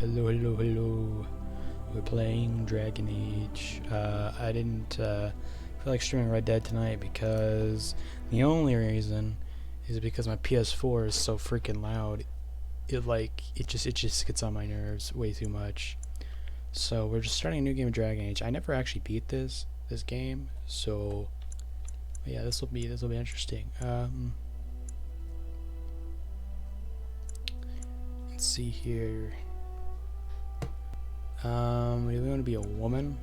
Hello, hello, hello. We're playing Dragon Age. I didn't feel like streaming Red Dead tonight because the only reason is because my PS4 is so freaking loud. It just gets on my nerves way too much. So we're just starting a new game of Dragon Age. I never actually beat this game, so yeah, this will be interesting. Let's see here. Do we want to be a woman?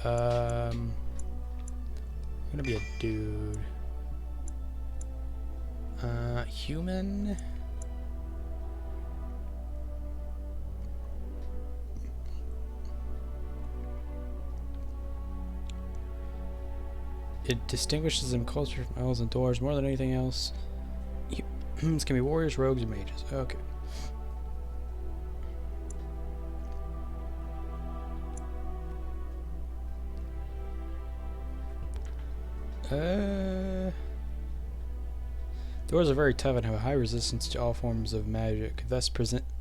I'm gonna be a dude. Human? It distinguishes them culture from elves and dwarves more than anything else. Humans can be warriors, rogues, or mages. Okay. Dwarves are very tough and have a high resistance to all forms of magic, thus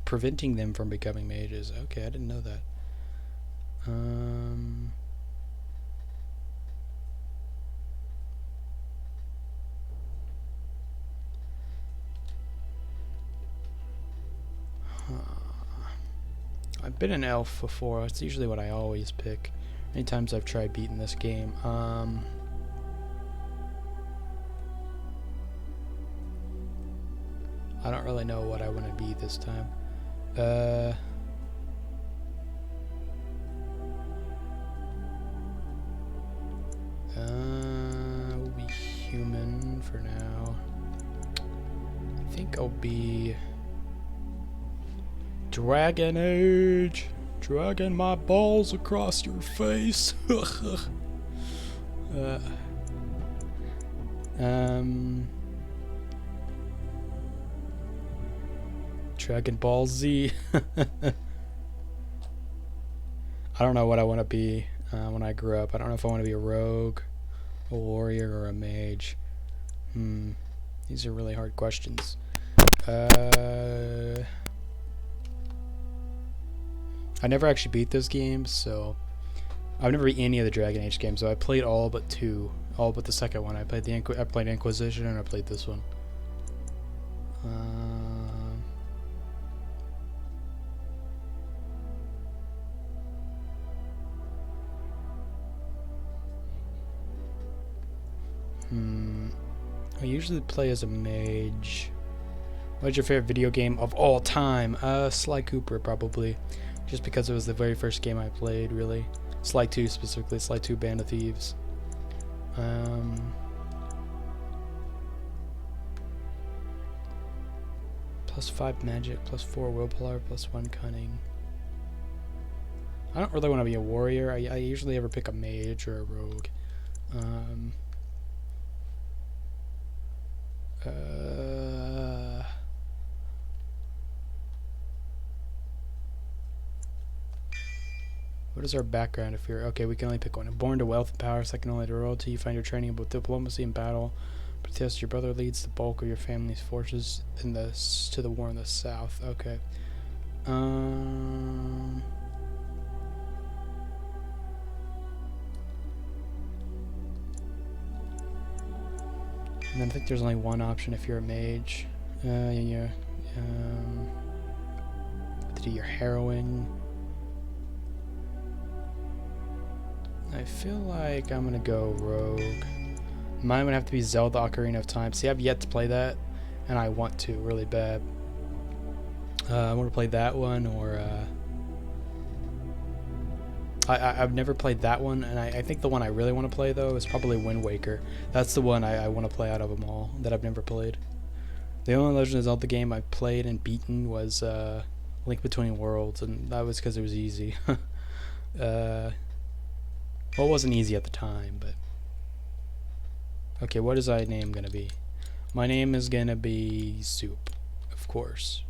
preventing them from becoming mages. Okay, I didn't know that. I've been an elf before. It's usually what I always pick. Many times I've tried beating this game. I don't really know what I want to be this time. We'll be human for now. I think I'll be Dragon Age. Dragging my balls across your face. Dragon Ball Z. I don't know what I want to be when I grow up. I don't know if I want to be a rogue, a warrior, or a mage. These are really hard questions. I never actually beat this game, so I've never beat any of the Dragon Age games. So I played all but two, all but the second one. I played Inquisition, and I played this one. I usually play as a mage. What's your favorite video game of all time? Sly Cooper, probably. Just because it was the very first game I played, really. Sly 2 specifically, Sly 2 Band of Thieves. +5 magic, +4 willpower, +1 cunning. I don't really want to be a warrior. I usually ever pick a mage or a rogue. What is our background if you're... Okay, we can only pick one. Born to wealth and power, second only to royalty. You find your training in both diplomacy and battle. Protest your brother leads the bulk of your family's forces to the war in the south. Okay. And then I think there's only one option if you're a mage. To do your harrowing. I feel like I'm gonna go rogue. Mine would have to be Zelda Ocarina of Time. See, I've yet to play that, and I want to really bad. I want to play that one, or I've never played that one, and I think the one I really want to play though is probably Wind Waker. That's the one I want to play out of them all that I've never played. The only Legend of Zelda game I played and beaten was Link Between Worlds, and that was because it was easy. Well, it wasn't easy at the time, but... Okay, what is my name gonna be? My name is gonna be Soup, of course.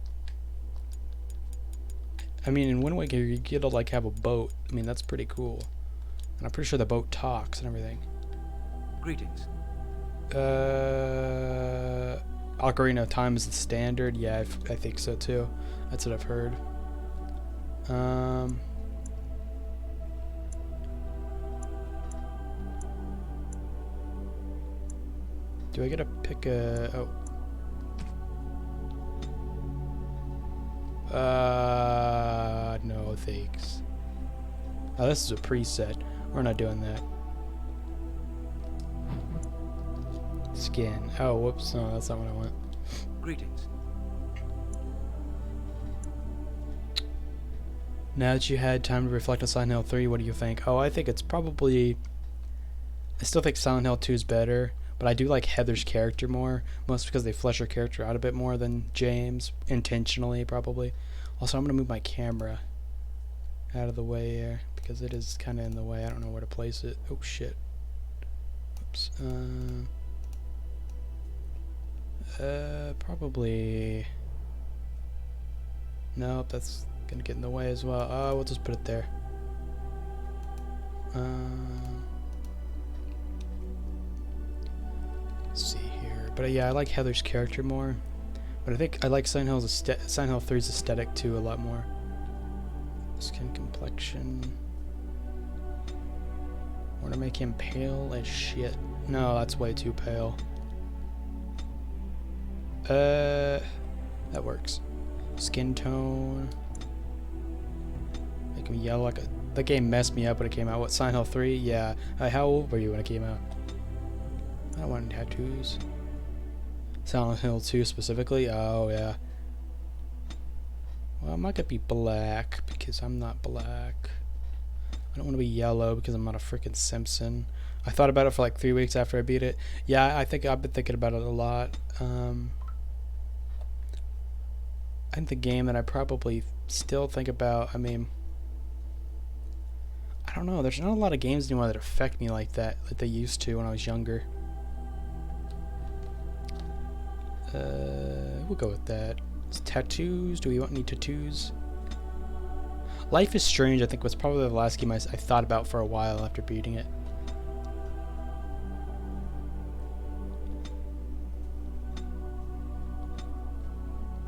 I mean, in Wind Waker, you get to, like, have a boat. I mean, that's pretty cool. And I'm pretty sure the boat talks and everything. Greetings. Ocarina of Time is the standard. Yeah, I think so too. That's what I've heard. Do I get to pick a... Oh. No thanks. Oh, this is a preset. We're not doing that. Skin. Oh, whoops. No, that's not what I want. Greetings. Now that you had time to reflect on Silent Hill 3, what do you think? Oh, I think it's probably... I still think Silent Hill 2 is better, but I do like Heather's character more, mostly because they flesh her character out a bit more than James, intentionally, probably. Also, I'm going to move my camera out of the way here, because it is kind of in the way. I don't know where to place it. Oh, shit. Oops. Probably... Nope, that's gonna get in the way as well. We'll just put it there. Let's see here. But yeah, I like Heather's character more. But I think I like Silent Hill 3's aesthetic too a lot more. Skin complexion. Want to make him pale as shit. No, that's way too pale. That works. Skin tone. Make him yellow like a... That game messed me up when it came out. What, Silent Hill 3? Yeah. How old were you when it came out? I don't want any tattoos. Silent Hill 2 specifically? Oh, yeah. Well, I'm not gonna be black because I'm not black. I don't want to be yellow because I'm not a freaking Simpson. I thought about it for like 3 weeks after I beat it. Yeah, I think I've been thinking about it a lot. I think the game that I probably still think about, I mean, I don't know, there's not a lot of games anymore that affect me like that, like they used to when I was younger. We'll go with that. Tattoos, do we want any tattoos? Life is Strange, I think, was probably the last game I thought about for a while after beating it.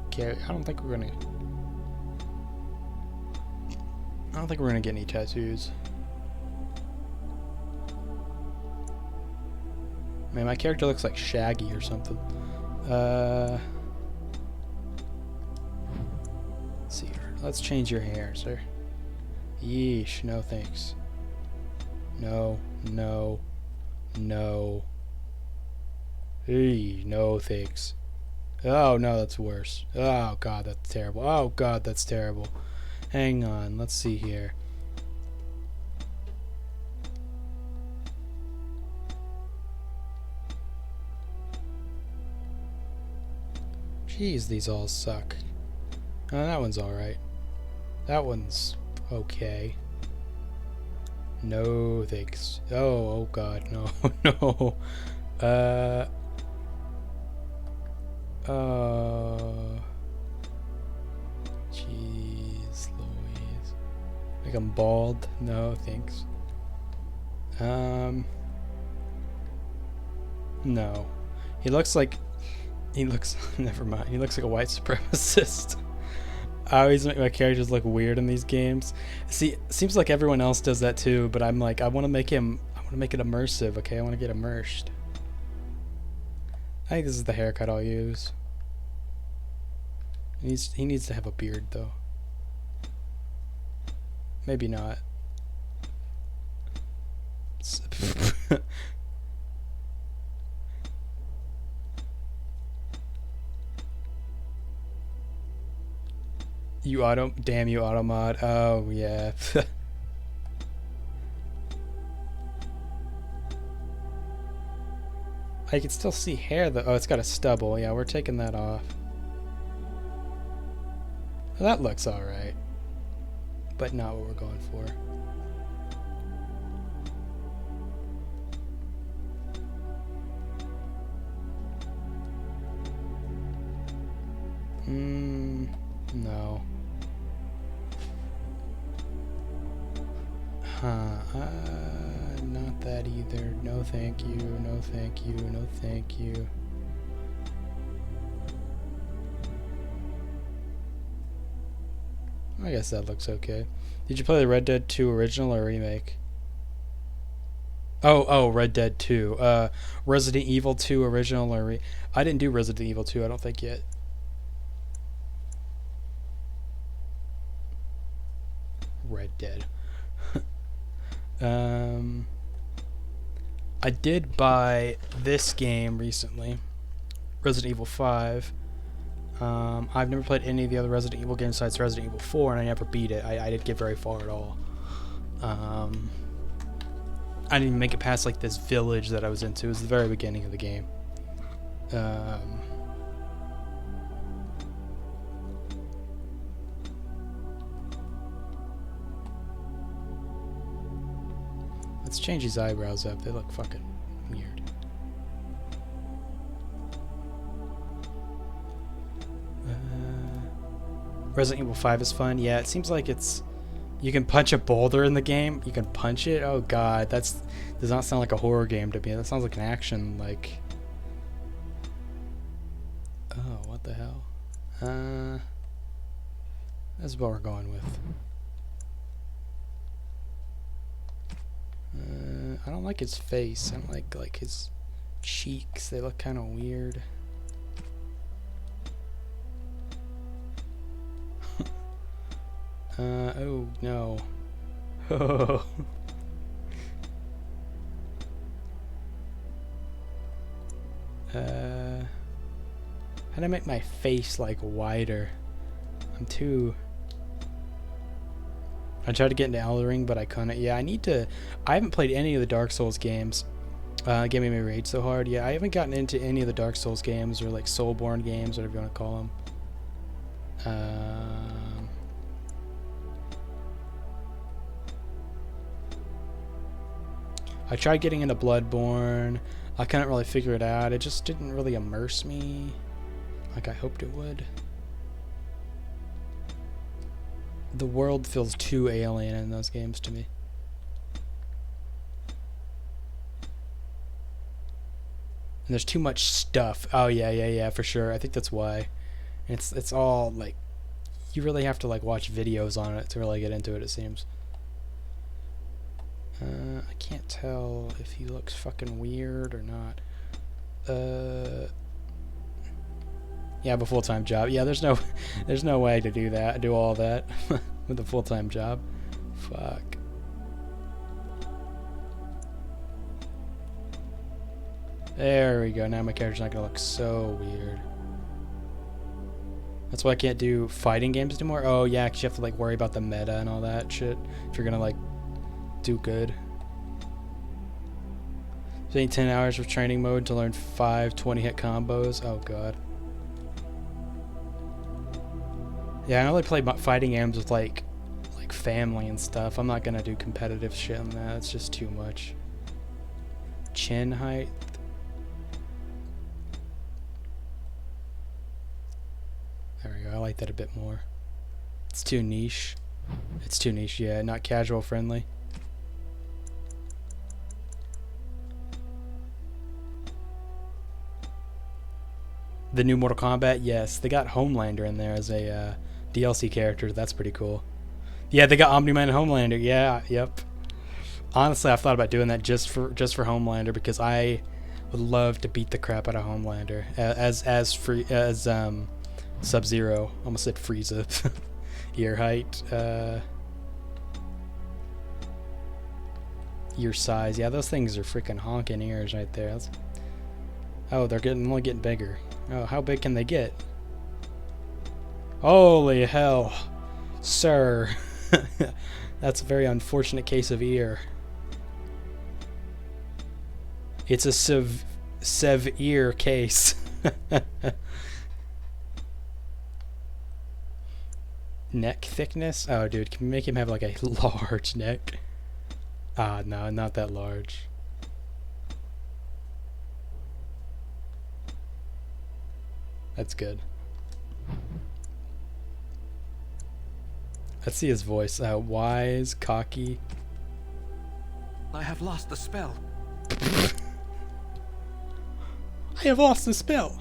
Okay, I don't think we're gonna get any tattoos. Man, my character looks like Shaggy or something. Let's see here. Let's change your hair, sir. Yeesh, no thanks. No, no, no. Hey, no thanks. Oh no, that's worse. Oh god, that's terrible. Oh god, that's terrible. Hang on, let's see here. Jeez, these all suck. Oh, that one's alright. That one's okay. No thanks. Oh god, no, no. Jeez Louise. Like I'm bald? No, thanks. No. He looks, never mind. He looks like a white supremacist. I always make my characters look weird in these games. See, it seems like everyone else does that too, but I'm like, I want to make it immersive, okay? I want to get immersed. I think this is the haircut I'll use. He needs to have a beard though. Maybe not. Damn you auto mod. Oh yeah. I can still see hair though. Oh, it's got a stubble. Yeah, we're taking that off. Well, that looks alright. But not what we're going for. No. Not that either. No thank you, no thank you, no thank you. I guess that looks okay. Did you play the Red Dead 2 original or remake? Oh, Red Dead 2. Resident Evil 2 original or I didn't do Resident Evil 2, I don't think yet. Red Dead. I did buy this game recently, Resident Evil 5. I've never played any of the other Resident Evil games besides Resident Evil 4, and I never beat it. I didn't get very far at all. I didn't even make it past like this village that I was into. It was the very beginning of the game. Let's change these eyebrows up. They look fucking weird. Resident Evil 5 is fun. Yeah, it seems like it's... You can punch a boulder in the game. You can punch it? Oh god, does not sound like a horror game to me. That sounds like an action, like... Oh, what the hell? That's what we're going with. I don't like his face. I don't like his cheeks. They look kind of weird. Oh no. Oh. How do I make my face like wider? I'm too... I tried to get into Elden Ring, but I couldn't. Yeah, I haven't played any of the Dark Souls games. Get me rage so hard. Yeah, I haven't gotten into any of the Dark Souls games or like Soulborne games, whatever you want to call them. I tried getting into Bloodborne. I couldn't really figure it out. It just didn't really immerse me like I hoped it would. The world feels too alien in those games to me. And there's too much stuff. Oh yeah, for sure. I think that's why. It's all like, you really have to like watch videos on it to really get into it, it seems. I can't tell if he looks fucking weird or not. Yeah, I have a full-time job. Yeah, there's no way to do all that with a full-time job. Fuck. There we go. Now my character's not gonna look so weird. That's why I can't do fighting games anymore. Oh yeah, 'cause you have to like worry about the meta and all that shit if you're gonna like do good. Spending 10 hours of training mode to learn 5 20-hit combos. Oh god. Yeah, I only play fighting games with like family and stuff. I'm not gonna do competitive shit on that. It's just too much. Chin height. There we go. I like that a bit more. It's too niche. It's too niche. Yeah, not casual friendly. The new Mortal Kombat, yes. They got Homelander in there as a DLC character. That's pretty cool. Yeah, they got Omni-Man and Homelander. Yeah, yep. Honestly, I've thought about doing that just for Homelander because I would love to beat the crap out of Homelander as Sub-Zero. Almost said Frieza. Ear height. Ear size. Yeah, those things are freaking honking ears right there. Oh, they're only getting bigger. Oh, how big can they get? Holy hell, sir. That's a very unfortunate case of ear. It's a severe case. Neck thickness? Oh, dude, can we make him have like a large neck? Ah, no, not that large. That's good. Let's see his voice. Wise, cocky. I have lost the spell. I have lost the spell.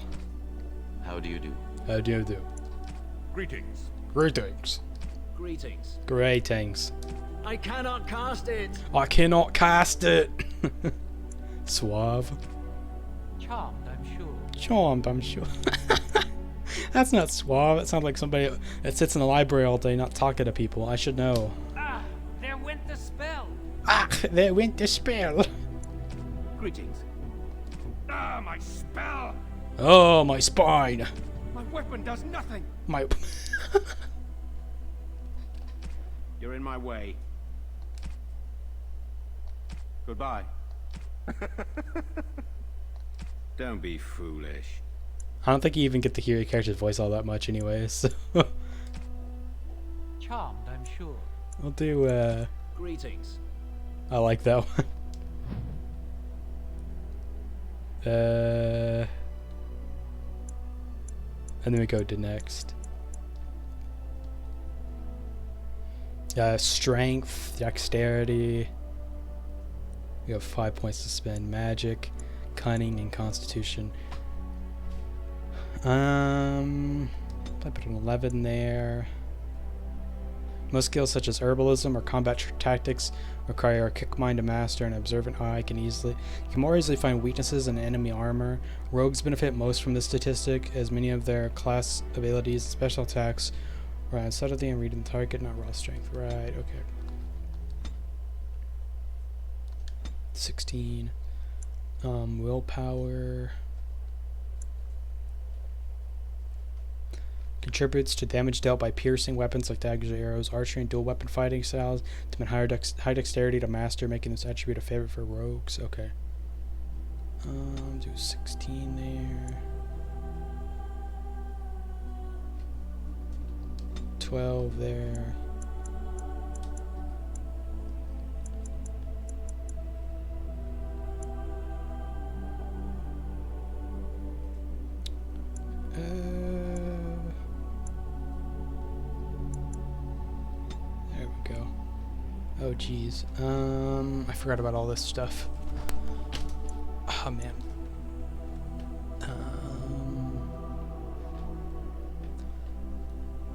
How do you do? How do you do? Greetings. Greetings. Greetings. Greetings. I cannot cast it. I cannot cast it. Suave. Charmed, I'm sure. Charmed, I'm sure. That's not suave. That sounds like somebody that sits in the library all day not talking to people. I should know. Ah, there went the spell. Ah, there went the spell. Greetings. Ah, my spell. Oh, my spine. My weapon does nothing. My... You're in my way. Goodbye. Don't be foolish. I don't think you even get to hear your character's voice all that much anyway, so... Charmed, I'm sure. We'll do, Greetings. I like that one. And then we go to next. Strength, dexterity. We have 5 points to spend. Magic, cunning, and constitution. I put an 11 there. Most skills such as herbalism or combat tactics require a quick mind to master, and an observant eye can more easily find weaknesses in enemy armor. Rogues benefit most from this statistic, as many of their class abilities and special attacks rely on subtlety and reading the target, not raw strength. Right, okay. 16. Willpower. Contributes to damage dealt by piercing weapons like daggers or arrows, archery, and dual weapon fighting styles. To maintain high dexterity to master, making this attribute a favorite for rogues. Okay. Do 16 there. 12 there. There we go. Oh geez. I forgot about all this stuff. Oh man.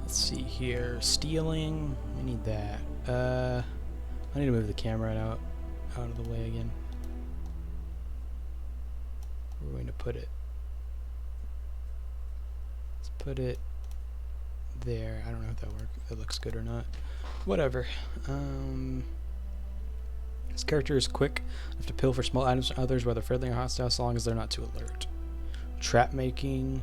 Let's see here. Stealing. We need that. I need to move the camera out of the way again. Where are we going to put it? Let's put it there. I don't know if that works. If it looks good or not. Whatever. This character is quick enough to pill for small items from others, whether friendly or hostile, so long as they're not too alert. Trap making.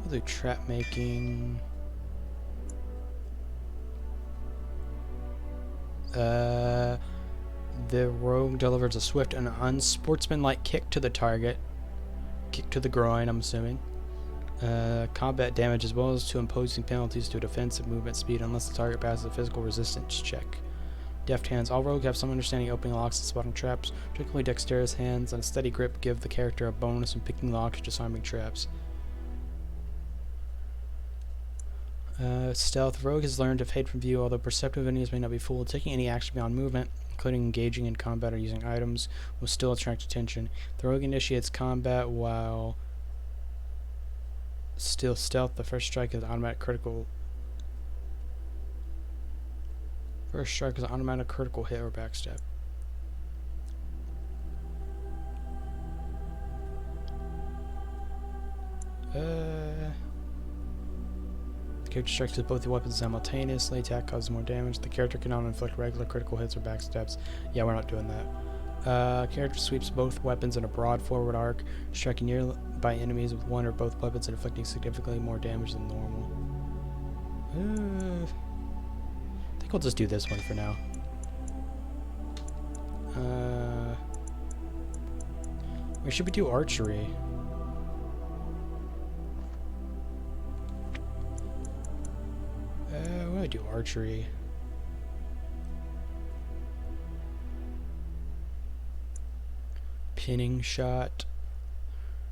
We'll do trap making. The rogue delivers a swift and unsportsmanlike kick to the target. Kick to the groin, I'm assuming. Combat damage as well as to imposing penalties to defensive movement speed unless the target passes a physical resistance check. Deft hands. All rogues have some understanding of opening locks and spotting traps. Particularly dexterous hands and a steady grip give the character a bonus in picking locks or disarming traps. Stealth. Rogue has learned to fade from view, although perceptive enemies may not be fooled. Taking any action beyond movement, including engaging in combat or using items, will still attract attention. The rogue initiates combat while still stealth. The first strike is an automatic critical. First strike is an automatic critical hit or backstab. The character strikes with both the weapons simultaneously. Attack causes more damage. The character cannot inflict regular critical hits or backstabs. Yeah, we're not doing that. Character sweeps both weapons in a broad forward arc, striking nearby enemies with one or both weapons and inflicting significantly more damage than normal. I think we'll just do this one for now. Or should we do archery? Why do archery? Pinning shot.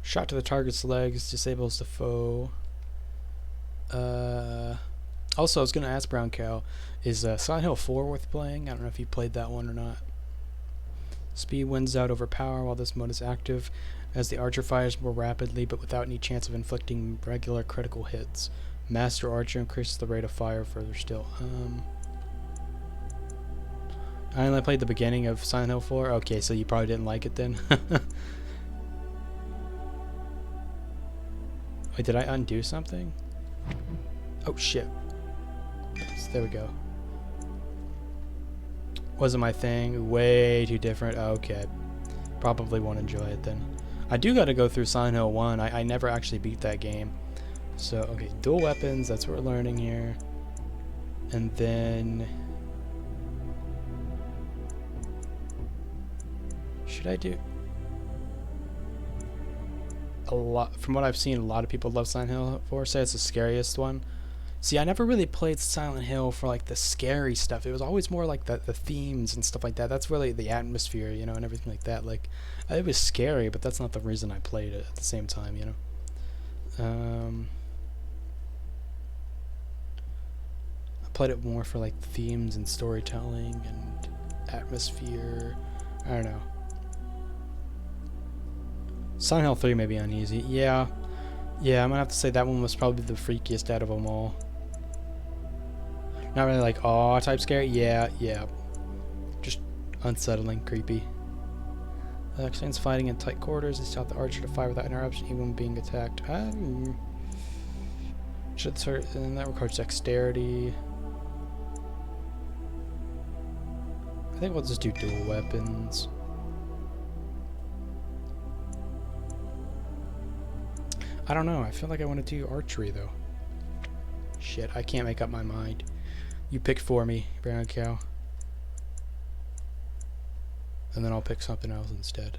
Shot to the target's legs disables the foe. Oh, Also, I was going to ask Brown Cow, is Silent Hill 4 worth playing? I don't know if you played that one or not. Speed wins out over power while this mode is active, as the archer fires more rapidly but without any chance of inflicting regular critical hits. Master Archer increases the rate of fire further still. I only played the beginning of Silent Hill 4. Okay, so you probably didn't like it then. Wait, did I undo something? Oh shit. There we go. Wasn't my thing. Way too different. Okay. Probably won't enjoy it then. I do gotta go through Silent Hill 1. I never actually beat that game. So, okay, dual weapons. That's what we're learning here. And then... should I do... a lot... from what I've seen, a lot of people love Silent Hill 4. Say it's the scariest one. See, I never really played Silent Hill for like the scary stuff. It was always more like the themes and stuff like that. That's really the atmosphere, you know, and everything like that. Like, it was scary, but that's not the reason I played it at the same time, you know. I played it more for like themes and storytelling and atmosphere. I don't know. Silent Hill 3 may be uneasy. Yeah, I'm gonna have to say that one was probably the freakiest out of them all. Not really like awe type scary. Yeah. Just unsettling, creepy. Extends fighting in tight quarters. They taught the archer to fire without interruption, even when being attacked. Should start, and that requires dexterity. I think we'll just do dual weapons. I don't know. I feel like I want to do archery though. Shit, I can't make up my mind. You pick for me, Brown Cow. And then I'll pick something else instead.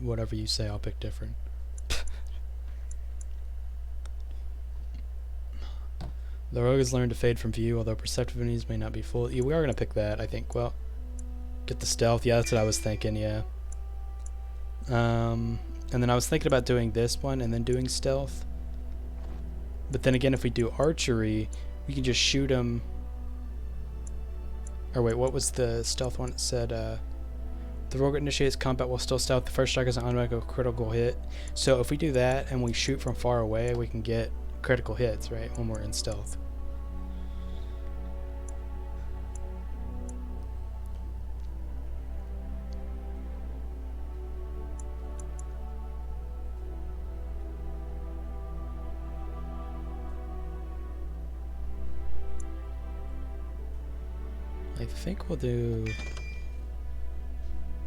Whatever you say, I'll pick different. The rogue has learned to fade from view, although perceptive enemies may not be full. Yeah, we are going to pick that, I think. Well, get the stealth. Yeah, that's what I was thinking, yeah. And then I was thinking about doing this one and then doing stealth. But then again, if we do archery, we can just shoot him. Or wait, what was the stealth one? It said, the rogue initiates combat while still stealth. The first strike is an automatic critical hit. So if we do that and we shoot from far away, we can get critical hits, right? When we're in stealth. I think we'll do...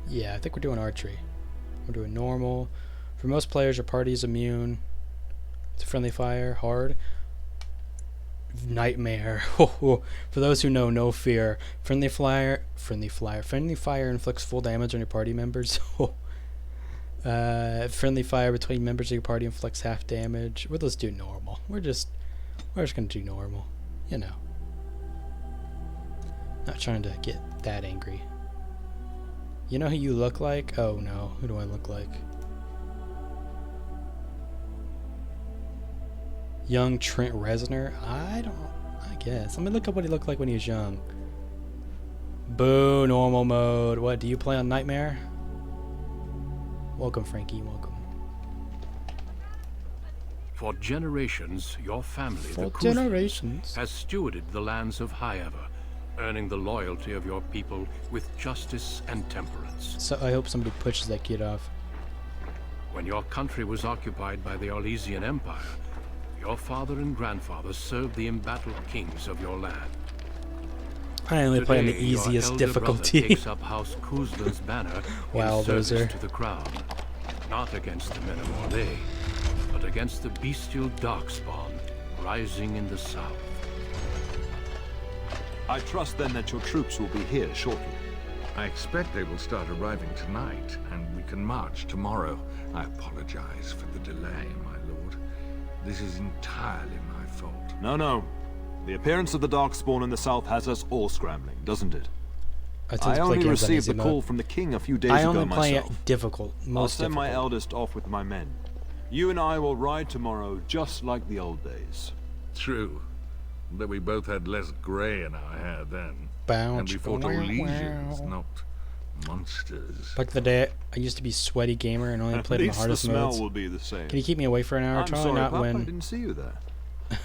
yeah, I think we're doing archery. We're doing normal. For most players, your party is immune to friendly fire. Hard. Nightmare. For those who know, no fear. Friendly fire inflicts full damage on your party members. Friendly fire between members of your party inflicts half damage. We'll just do normal. We're just gonna do normal. You know. Not trying to get that angry. You know who you look like? Oh no, who do I look like? Young Trent Reznor? I guess. Let me look up what he looked like when he was young. Boo, normal mode. What, do you play on Nightmare? Welcome, Frankie, welcome. For generations, your family, For the Kuzlins, generations. has stewarded the lands of Highever, earning the loyalty of your people with justice and temperance. So I hope somebody pushes that kid off. When your country was occupied by the Orlesian Empire, your father and grandfather served the embattled kings of your land. I only play on the Today, your easiest elder difficulty. brother takes up House Kuzlin's banner Wow, in service Loser. to the crown, not against the men of Orlais, but against the bestial darkspawn rising in the south. I trust then that your troops will be here shortly. I expect they will start arriving tonight, and we can march tomorrow. I apologize for the delay, my lord. This is entirely my fault. No. The appearance of the Darkspawn in the south has us all scrambling, doesn't it? I I only games on received easy the call mode. from the king a few days I ago only play myself. it difficult. I'll Most send my difficult. eldest off with my men. You and I will ride tomorrow just like the old days. True. Though we both had less grey in our hair then. And Bounce. we fought Orlesians, not monsters. Back in the day, I used to be sweaty gamer and only At played in the least hardest the smell modes. will be the same. Can you keep me away for an hour, I'm Charlie? sorry, Not Pup, I when didn't see you there.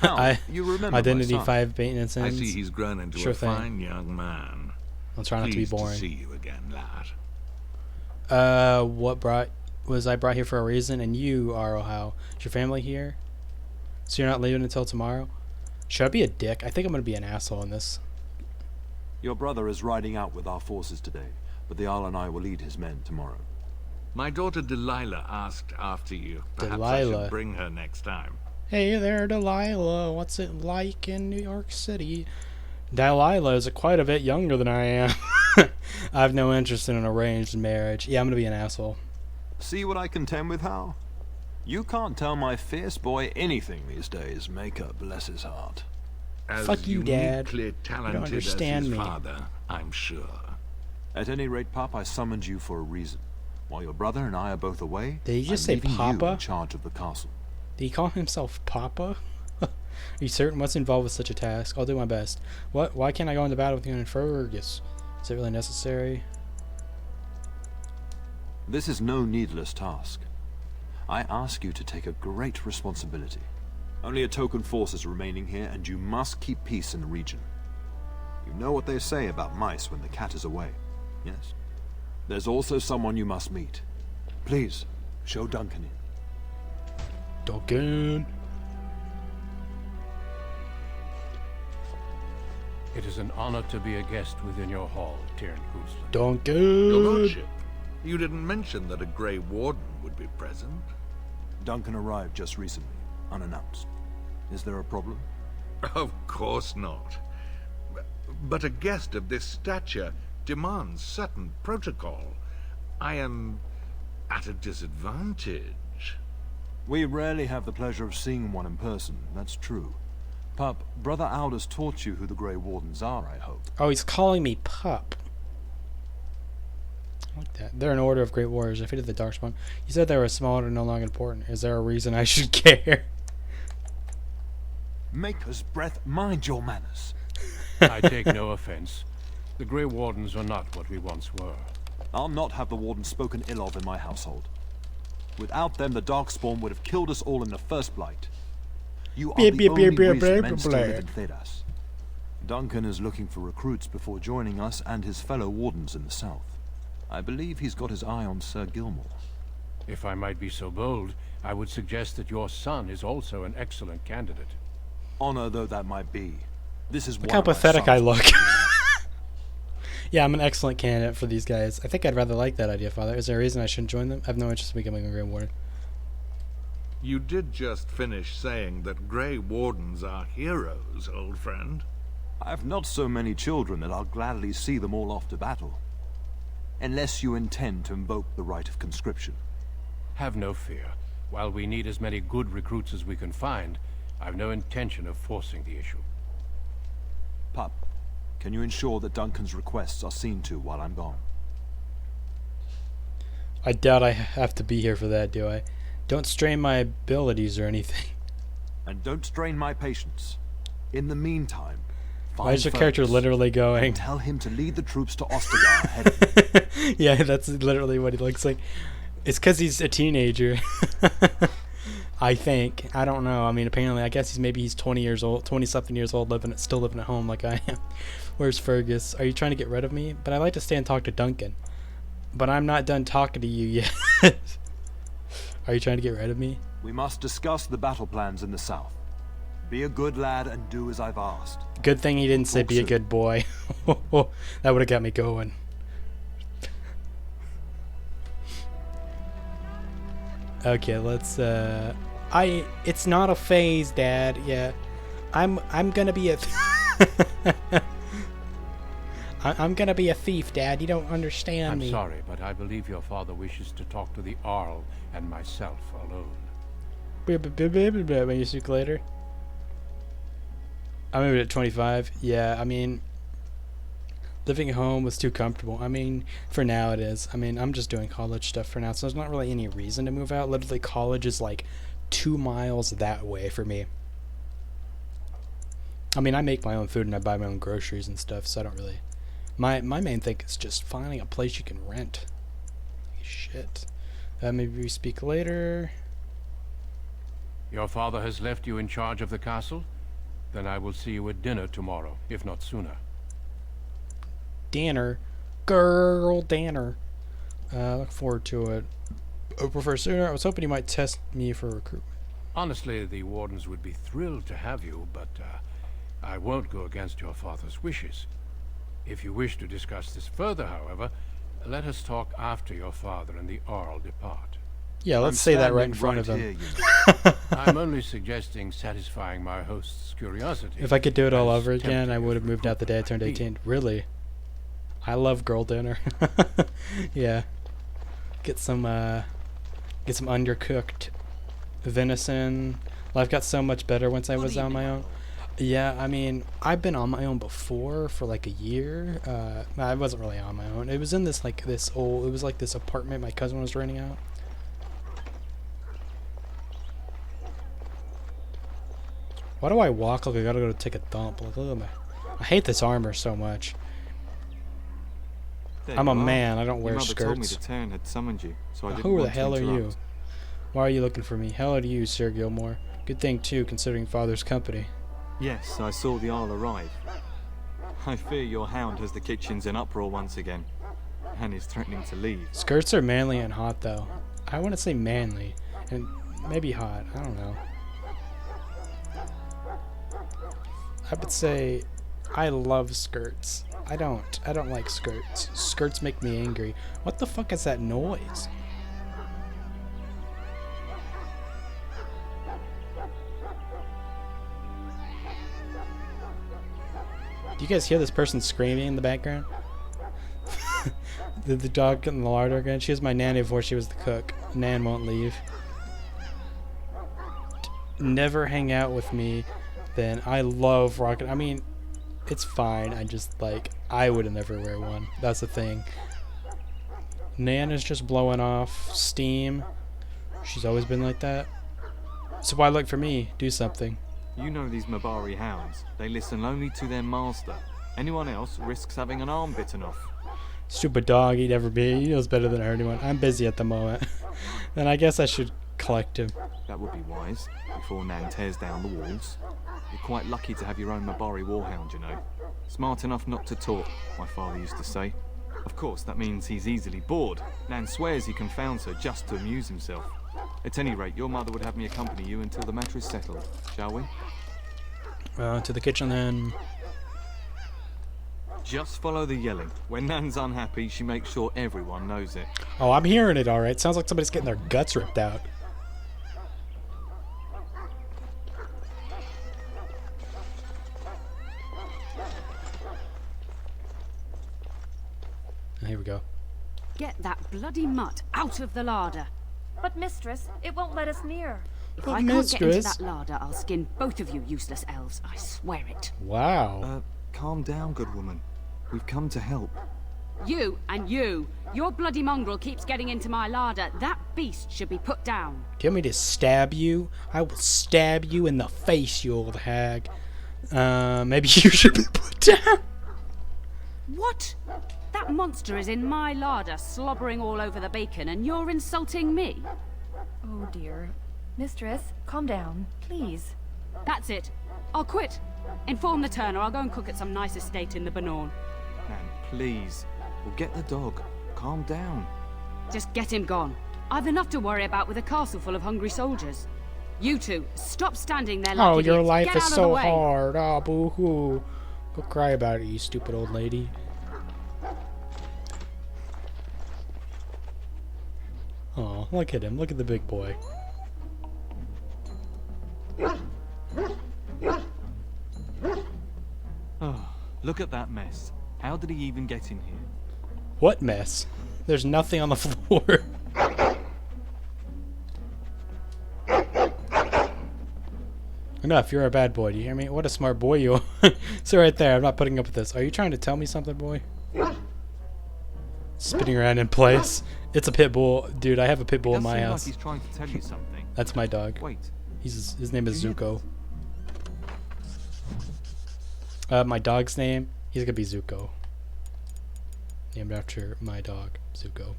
Now, I you remember Identity my son. 5 maintenance I ends. see he's grown into Sure a thing. fine young man. I'll try not to be Pleased boring. to see you again, lad. I brought here for a reason, and you are how? Is your family here? So you're not leaving until tomorrow? Should I be a dick? I think I'm gonna be an asshole in this. Your brother is riding out with our forces today, but the Jarl and I will lead his men tomorrow. My daughter Delilah asked after you. Perhaps I Delilah. should bring her next time. Hey there, Delilah. What's it like in New York City? Delilah is quite a bit younger than I am. I have no interest in an arranged marriage. Yeah, I'm gonna be an asshole. See what I contend with, Hal? You can't tell my fierce boy anything these days, Maker bless his heart. As Fuck you, Dad. uniquely talented as understand his me. father, I'm sure. At any rate, Pop, I summoned you for a reason. While your brother and I are both away, Did he just I'm say leaving you Papa? in charge of the castle. Did he call himself Papa? Are you certain? What's involved with such a task? I'll do my best. What? Why can't I go into battle with you and Fergus? Is it really necessary? This is no needless task. I ask you to take a great responsibility. Only a token force is remaining here, and you must keep peace in the region. You know what they say about mice when the cat is away, yes? There's also someone you must meet. Please, show Duncan in. Duncan. It is an honor to be a guest within your hall, Tyrant Gooseland. Duncan. Your lordship, you didn't mention that a Grey Warden would be present. Duncan arrived just recently, unannounced. Is there a problem? Of course not. But a guest of this stature demands certain protocol. I am at a disadvantage. We rarely have the pleasure of seeing one in person, that's true. Pup, Brother Aldous taught you who the Grey Wardens are, I hope. Oh, he's calling me pup. I like that. They're an order of great warriors. Defeated the Darkspawn. You said they were smaller and no longer important. Is there a reason I should care? Maker's breath, mind your manners. I take no offense. The Grey Wardens are not what we once were. I'll not have the Warden spoken ill of in my household. Without them, the Darkspawn would have killed us all in the first blight. You are the only reason men still live in Thedas. Duncan is looking for recruits before joining us and his fellow Wardens in the south. I believe he's got his eye on Sir Gilmore. If I might be so bold, I would suggest that your son is also an excellent candidate. Honor though that might be, this is Look one how of my pathetic I sons. look. Yeah, I'm an excellent candidate for these guys. I think I'd rather like that idea, Father. Is there a reason I shouldn't join them? I have no interest in becoming a Grey Warden. You did just finish saying that Grey Wardens are heroes, old friend. I have not so many children that I'll gladly see them all off to battle. Unless you intend to invoke the right of conscription. Have no fear. While we need as many good recruits as we can find, I've no intention of forcing the issue. Pup, can you ensure that Duncan's requests are seen to while I'm gone? I doubt I have to be here for that, do I? Don't strain my abilities or anything. And don't strain my patience. In the meantime, Why is your find character Fergus literally going? and tell him to lead the troops to Ostergar ahead of me. Yeah, that's literally what he looks like. It's because he's a teenager. I think. I don't know. I mean, apparently, I guess he's 20 years old, 20-something years old, still living at home like I am. Where's Fergus? Are you trying to get rid of me? But I'd like to stay and talk to Duncan. But I'm not done talking to you yet. Are you trying to get rid of me? We must discuss the battle plans in the south. Be a good lad and do as I've asked. Good thing he didn't say be a good boy. That would have got me going. Okay, let's it's not a phase, Dad. Yeah. I'm gonna be a I'm gonna be a thief, Dad. You don't understand I'm me. sorry, but I believe your father wishes to talk to the Arl and myself alone. When you speak later. I moved at 25. Yeah, I mean, living at home was too comfortable. I mean, for now it is. I mean, I'm just doing college stuff for now, so there's not really any reason to move out. Literally, college is like 2 miles that way for me. I mean, I make my own food and I buy my own groceries and stuff, so I don't really... My main thing is just finding a place you can rent. Shit. Maybe we speak later. Your father has left you in charge of the castle? Then I will see you at dinner tomorrow, if not sooner. Danner. Girl, Danner. Look forward to it. I prefer sooner. I was hoping you might test me for recruitment. Honestly, the wardens would be thrilled to have you, but I won't go against your father's wishes. If you wish to discuss this further, however, let us talk after your father and the Earl depart. Yeah, let's say that right in front of him. Here, you know. I'm only suggesting satisfying my host's curiosity. If I could do it all as over again, tempting I as would have moved out the day I turned recruitment 18. Really? I love girl dinner. Yeah. Get some undercooked venison. Life got so much better once I was on my own. Yeah, I mean, I've been on my own before for like a year. I wasn't really on my own. It was in this it was like this apartment my cousin was renting out. Why do I walk like I gotta go take a dump? Like, look at I hate this armor so much. There I'm you a are. man. I don't Your wear mother told me skirts. the town had summoned you, so I didn't Who the want to hell are you? interrupt. Why are you looking for me? Hello to you, Sir Gilmore. Good thing too, considering Father's company. Yes, I saw the Earl arrive. I fear your hound has the kitchens in uproar once again, and is threatening to leave. Skirts are manly and hot, though. I want to say manly, and maybe hot. I don't know. I would say I love skirts. I don't like skirts. Skirts make me angry. What the fuck is that noise? Do you guys hear this person screaming in the background? the dog in the larder again. She was my nanny before she was the cook. Nan won't leave. Never hang out with me. Then I love rocket. I mean, it's fine. I just I would never wear one. That's the thing. Nan is just blowing off steam. She's always been like that. So why look for me? Do something. You know these Mabari hounds. They listen only to their master. Anyone else risks having an arm bitten off. Stupid dog, he'd ever be. He knows better than anyone. I'm busy at the moment. Then I guess I should collect him. That would be wise, before Nan tears down the walls. You're quite lucky to have your own Mabari warhound, you know. Smart enough not to talk, my father used to say. Of course, that means he's easily bored. Nan swears he confounds her just to amuse himself. At any rate, your mother would have me accompany you until the matter is settled, shall we? To the kitchen then. Just follow the yelling. When Nan's unhappy, she makes sure everyone knows it. Oh, I'm hearing it alright. Sounds like somebody's getting their guts ripped out. And here we go. Get that bloody mutt out of the larder. But mistress, it won't let us near. If But I can't get into mistress- that larder, I'll skin both of you useless elves. I swear it. Wow. Calm down, good woman. We've come to help. You and you. Your bloody mongrel keeps getting into my larder. That beast should be put down. Do you want me to stab you? I will stab you in the face, you old hag. Maybe you should be put down. What? That monster is in my larder, slobbering all over the bacon, and you're insulting me? Oh dear. Mistress, calm down, please. That's it. I'll quit. Inform the turner. I'll go and cook at some nice estate in the Banorn. Nan, please. We'll get the dog. Calm down. Just get him gone. I've enough to worry about with a castle full of hungry soldiers. You two, stop standing there like Oh, your idiots. life Get is out of the so way. hard. Oh, boo-hoo. Go cry about it, you stupid old lady. Oh, look at him. Look at the big boy. Oh, look at that mess. How did he even get in here? What mess? There's nothing on the floor. Enough, you're a bad boy. Do you hear me? What a smart boy you are. So right there, I'm not putting up with this. Are you trying to tell me something, boy? Spinning around in place. It's a pit bull. Dude, I have a pit bull in Does my seem house. like he's trying to tell you something. That's my dog. Wait. His name is Do you hear Zuko. My dog's name, he's gonna be Zuko. Named after my dog, Zuko.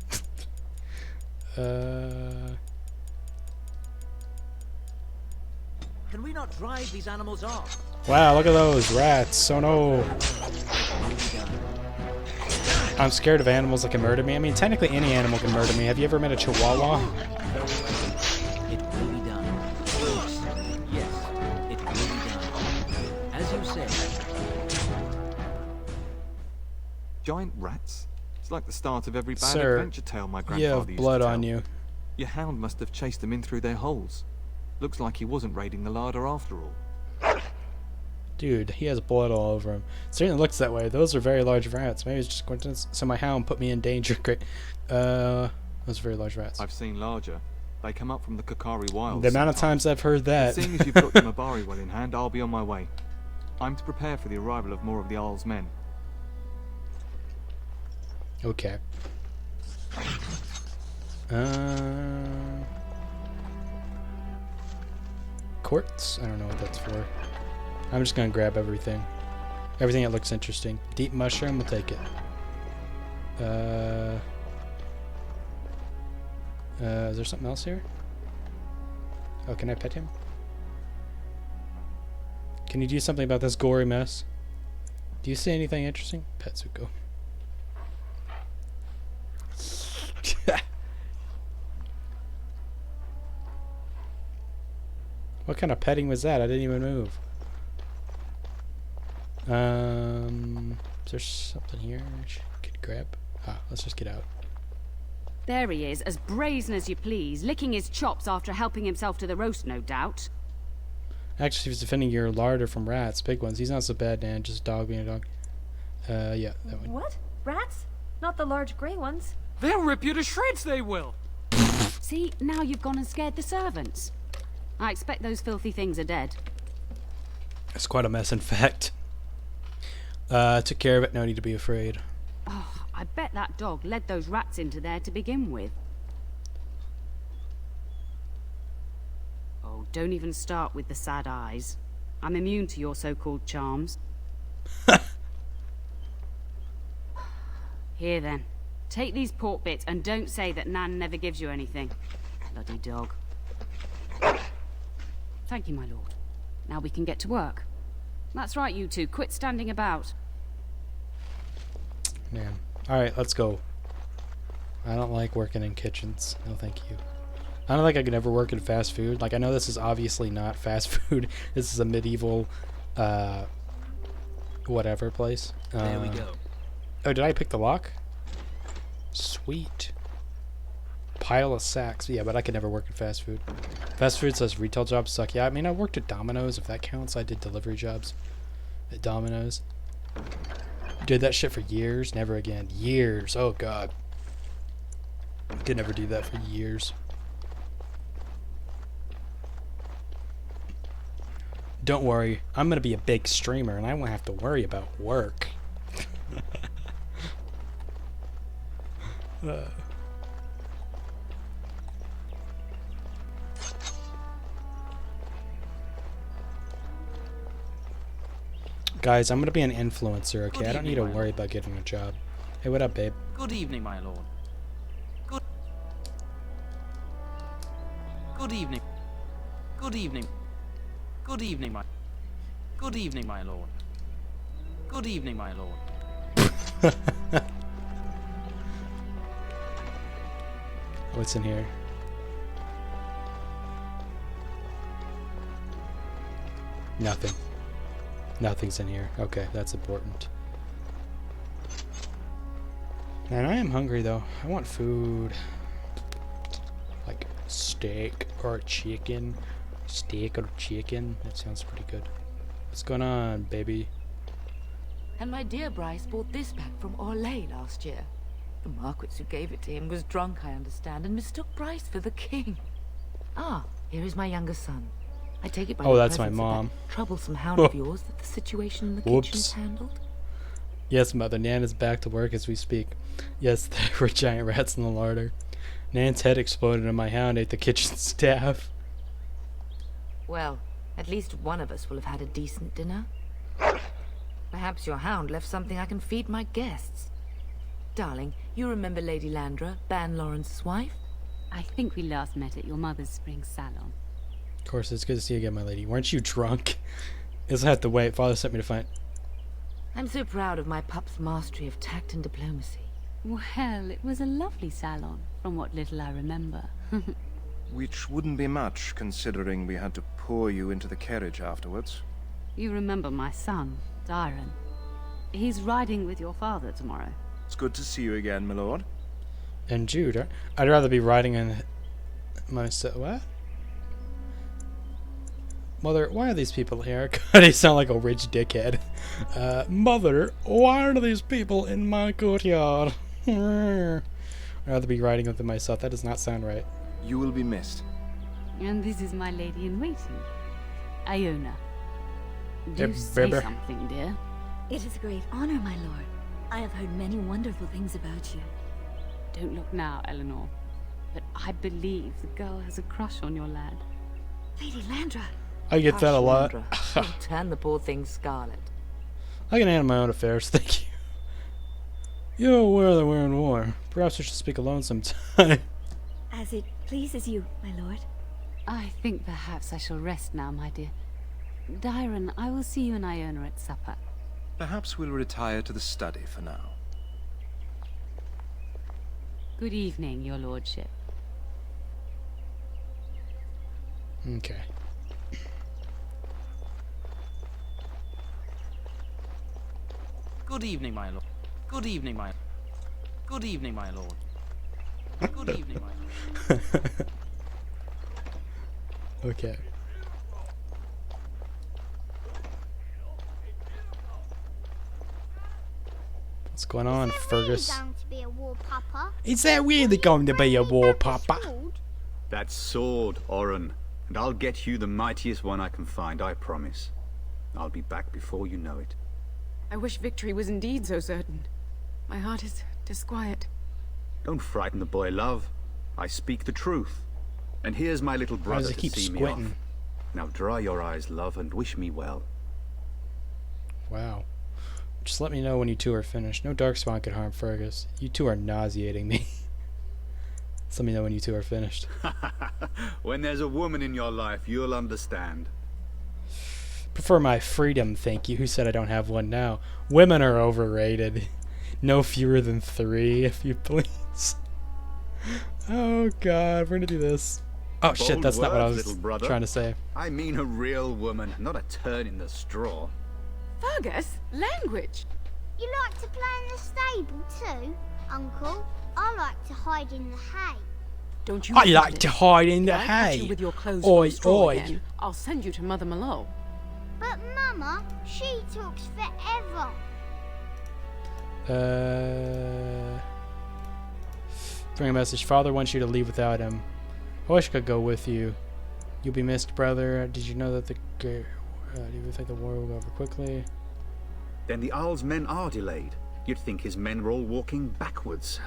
Can we not drive these animals off? Wow, look at those rats. Oh no. I'm scared of animals that can murder me. I mean, technically any animal can murder me. Have you ever met a chihuahua? It will be done. Yes, it will be done. As you said. Giant rats? It's like the start of every bad Sir, adventure tale my you grandfather have used blood to tell. on you. Your hound must have chased them in through their holes. Looks like he wasn't raiding the larder after all. Dude, he has blood all over him. It certainly looks that way. Those are very large rats. Maybe it's just coincidence. So my hound put me in danger. Great. Those are very large rats. I've seen larger. They come up from the Kakari wilds. The amount of sometimes. times I've heard that. Seeing as you've got your Mabari well in hand, I'll be on my way. I'm to prepare for the arrival of more of the Isle's men. Okay. Quartz? I don't know what that's for. I'm just gonna grab everything. Everything that looks interesting. Deep mushroom, we'll take it. Is there something else here? Oh, can I pet him? Can you do something about this gory mess? Do you see anything interesting? Pet Zuko. What kind of petting was that? I didn't even move. Is there something here I could grab? Ah, let's just get out. There he is, as brazen as you please, licking his chops after helping himself to the roast, no doubt. Actually, if he's defending your larder from rats, big ones, he's not so bad, Dan. Just a dog being a dog. Yeah, that one. What? Rats? Not the large grey ones. They'll rip you to shreds, they will! See, now you've gone and scared the servants. I expect those filthy things are dead. It's quite a mess, in fact. Took care of it, no need to be afraid. Oh, I bet that dog led those rats into there to begin with. Oh, don't even start with the sad eyes. I'm immune to your so-called charms. Here then, take these pork bits and don't say that Nan never gives you anything. Bloody dog. Thank you, my lord. Now we can get to work. That's right, you two. Quit standing about. Man. Alright, let's go. I don't like working in kitchens. No, thank you. I don't think I could ever work in fast food. Like, I know this is obviously not fast food. This is a medieval, whatever place. There we go. Oh, did I pick the lock? Sweet. Pile of sacks. Yeah, but I could never work in fast food. Fast food says retail jobs suck. Yeah, I mean, I worked at Domino's, if that counts. I did delivery jobs at Domino's. Did that shit for years. Never again. Years. Oh, God. Could never do that for years. Don't worry. I'm going to be a big streamer, and I won't have to worry about work. Guys, I'm gonna be an influencer, okay? I don't need to worry about getting a job. Hey, what up, babe? Good evening, my lord. Good evening. Good evening. Good evening, my... Good evening, my lord. Good evening, my lord. What's in here? Nothing. Nothing's in here. Okay, that's important. Man, I am hungry though. I want food. Like steak or chicken. Steak or chicken. That sounds pretty good. What's going on, baby? And my dear Bryce bought this back from Orlais last year. The Marquis who gave it to him was drunk, I understand, and mistook Bryce for the king. Ah, here is my younger son. I take it by oh, the that's my presence of mom. that troublesome hound of yours that the situation in the kitchen is handled. Yes, mother. Nan is back to work as we speak. Yes, there were giant rats in the larder. Nan's head exploded and my hound ate the kitchen staff. Well, at least one of us will have had a decent dinner. Perhaps your hound left something I can feed my guests. Darling, you remember Lady Landra, Ban Lawrence's wife? I think we last met at your mother's spring salon. Of course, it's good to see you again, my lady. Weren't you drunk? Guess I have to wait. Father sent me to find... I'm so proud of my pup's mastery of tact and diplomacy. Well, it was a lovely salon, from what little I remember. Which wouldn't be much, considering we had to pour you into the carriage afterwards. You remember my son, Dyron. He's riding with your father tomorrow. It's good to see you again, my lord. And Jude, I'd rather be riding in myself. What? Mother, why are these people here? God, they sound like a rich dickhead. Mother, why are these people in my courtyard? I'd rather be riding with them myself. That does not sound right. You will be missed. And this is my lady in waiting, Iona. Yeah, Do say baby. something, dear. It is a great honor, my lord. I have heard many wonderful things about you. Don't look now, Eleanor. But I believe the girl has a crush on your lad. Lady Landra. I get that a lot. You'll turn the poor thing scarlet. I can handle my own affairs, thank you. You're aware that we're in war. Perhaps we should speak alone sometime. As it pleases you, my lord. I think perhaps I shall rest now, my dear. Dyron, I will see you and Iona at supper. Perhaps we'll retire to the study for now. Good evening, your lordship. Okay. Good evening, my lord. Good evening, my... Good evening, my lord. Good evening, my lord. Okay. What's going on, Fergus? Going to be a war, Papa? Is there really going to be a war, Papa? That sword, Oren. And I'll get you the mightiest one I can find, I promise. I'll be back before you know it. I wish victory was indeed so certain. My heart is disquiet. Don't frighten the boy, love. I speak the truth. And here's my little Why does brother he keep to see me squinting? off. Now dry your eyes, love, and wish me well. Wow. Just let me know when you two are finished. No darkspawn could harm Fergus. You two are nauseating me. Just let me know when you two are finished. When there's a woman in your life, you'll understand. Prefer my freedom, thank you. Who said I don't have one now? Women are overrated. No fewer than 3, if you please. Oh god, we're gonna do this. Oh shit, Bold that's not what I words, was little brother. trying to say. I mean a real woman, not a turn in the straw. Fergus, language. You like to play in the stable too, Uncle? I like to hide in the hay. Don't you I repeat like it. to hide in the If I catch you hay. with your clothes Oi, full of straw oi. again, I'll send you to Mother Malone. But Mama, she talks forever. Bring a message. Father wants you to leave without him. I wish I could go with you. You'll be missed, brother. Did you know that do you think the war will go over quickly? Then the Arl's men are delayed. You'd think his men were all walking backwards.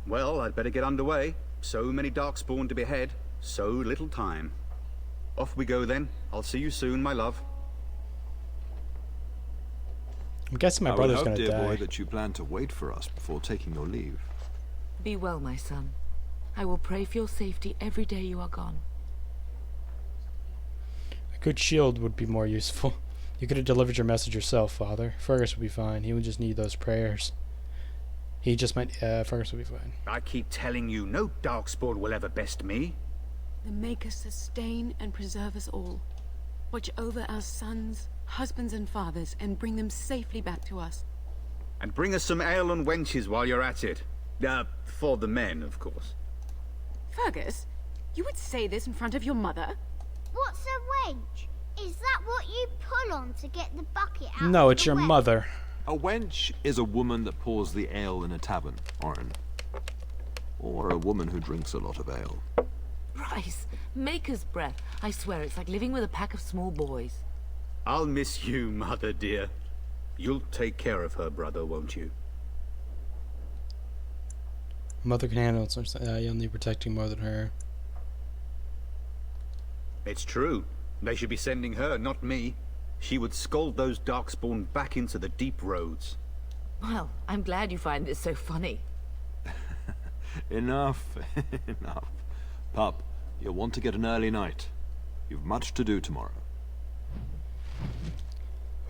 Well, I'd better get underway. So many darkspawn to behead, so little time. Off we go then. I'll see you soon, my love. I'm guessing my I would brother's hope, gonna dear die. boy, that you plan to wait for us before taking your leave. Be well, my son. I will pray for your safety every day you are gone. A good shield would be more useful. You could have delivered your message yourself, Father. Fergus would be fine. He would just need those prayers. He just might. Fergus would be fine. I keep telling you, no darkspawn will ever best me. The Maker sustain and preserve us all. Watch over our sons, husbands and fathers, and bring them safely back to us. And bring us some ale and wenches while you're at it. For the men, of course. Fergus, you would say this in front of your mother? What's a wench? Is that what you pull on to get the bucket out? No, of it's the your well? mother. A wench is a woman that pours the ale in a tavern, Oren. Or a woman who drinks a lot of ale. Bryce, Maker's breath. I swear it's like living with a pack of small boys. I'll miss you, mother dear. You'll take care of her, brother, won't you? Mother can handle it, so you'll need protecting more than her. It's true. They should be sending her, not me. She would scold those darkspawn back into the deep roads. Well, I'm glad you find this so funny. Enough, enough. Pup, you'll want to get an early night. You've much to do tomorrow.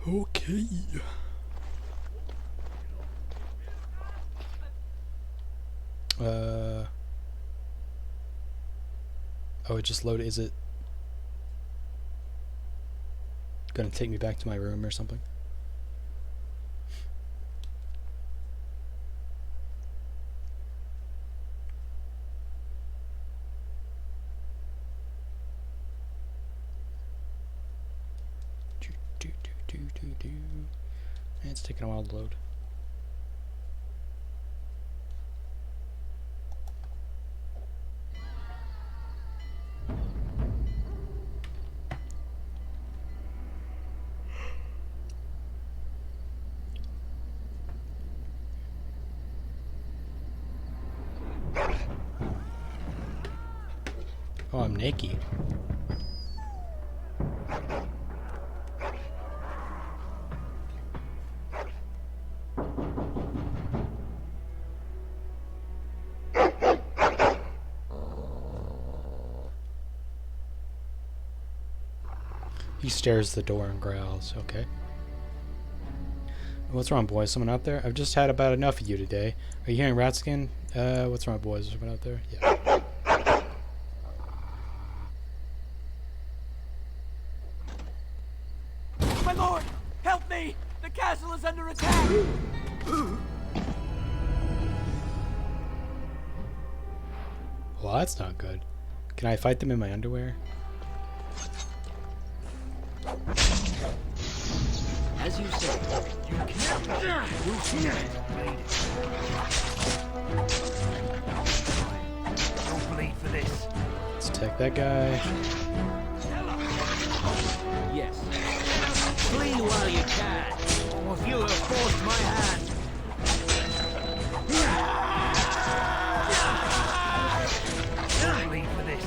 Okay. Oh, it just loaded. Is it gonna take me back to my room or something? It's taking a while to load. Oh, I'm naked. He stares at the door and growls. Okay. What's wrong, boys? Someone out there? I've just had about enough of you today. Are you hearing rat skin? What's wrong, boys? Is someone out there? Yeah. My lord, help me! The castle is under attack! Well, that's not good. Can I fight them in my underwear? As you say, you can't. Don't bleed for this. Let's take that guy. Yes. Flee while you can, or you have forced my hand. Don't bleed for this.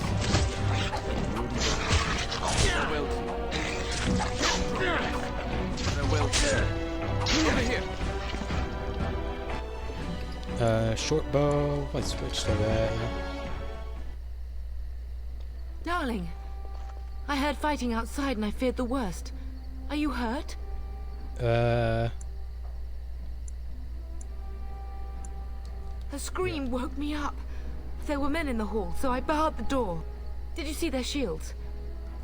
Over here. Short bow. Let's switch to that. Darling, I heard fighting outside and I feared the worst. Are you hurt? A scream woke me up. There were men in the hall, so I barred the door. Did you see their shields?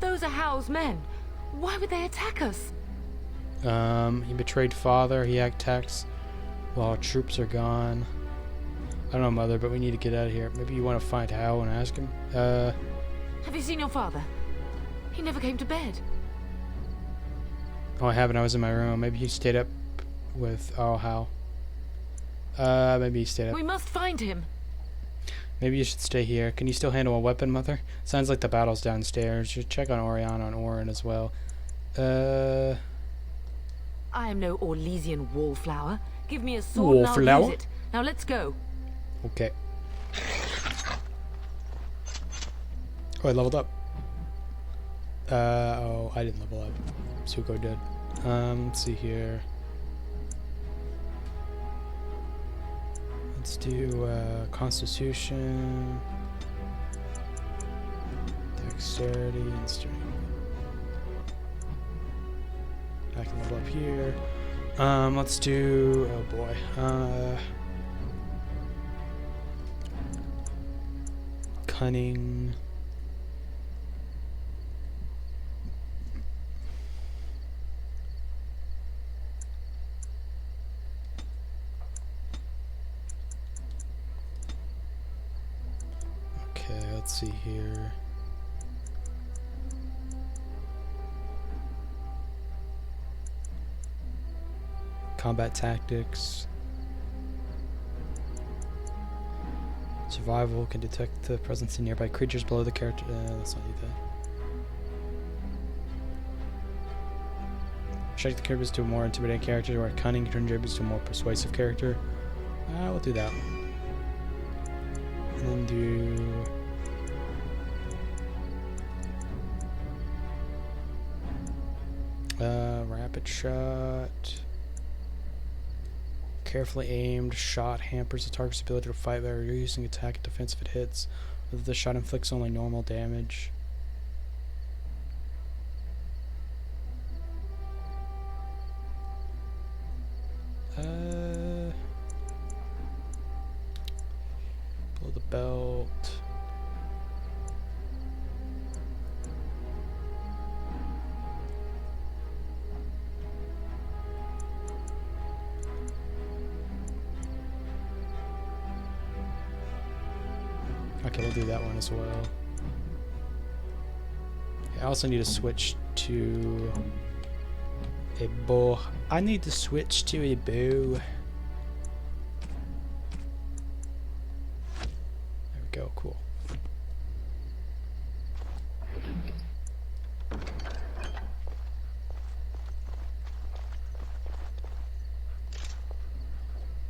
Those are Hal's men. Why would they attack us? He betrayed father. He attacks while troops are gone. I don't know, Mother, but we need to get out of here. Maybe you want to find Hal and ask him? Have you seen your father? He never came to bed. Oh, I haven't. I was in my room. Maybe he stayed up with... Oh, Hal. Maybe he stayed up. We must find him. Maybe you should stay here. Can you still handle a weapon, Mother? Sounds like the battle's downstairs. Just check on Oriana and Orin as well. I am no Orlesian wallflower. Give me a sword and I'll use it. Now let's go. Okay. Oh, I leveled up. Oh, I didn't level up. Suko did. Let's see here. Let's do Constitution, Dexterity, and Strength. I can level up here. Let's do. Oh boy. Cunning. Okay, let's see here. Combat tactics. Survival can detect the presence of nearby creatures below the character. Let's not do that. Strike the contributes to a more intimidating character, or cunning contributes to a more persuasive character. We'll do that. And then do. Rapid shot. Carefully aimed shot hampers the target's ability to fight by reducing attack and defense if it hits. Whether the shot inflicts only normal damage. Below the belt. Okay, we'll do that one as well. I also need to switch to a bow. I need to switch to a bow. There we go, cool.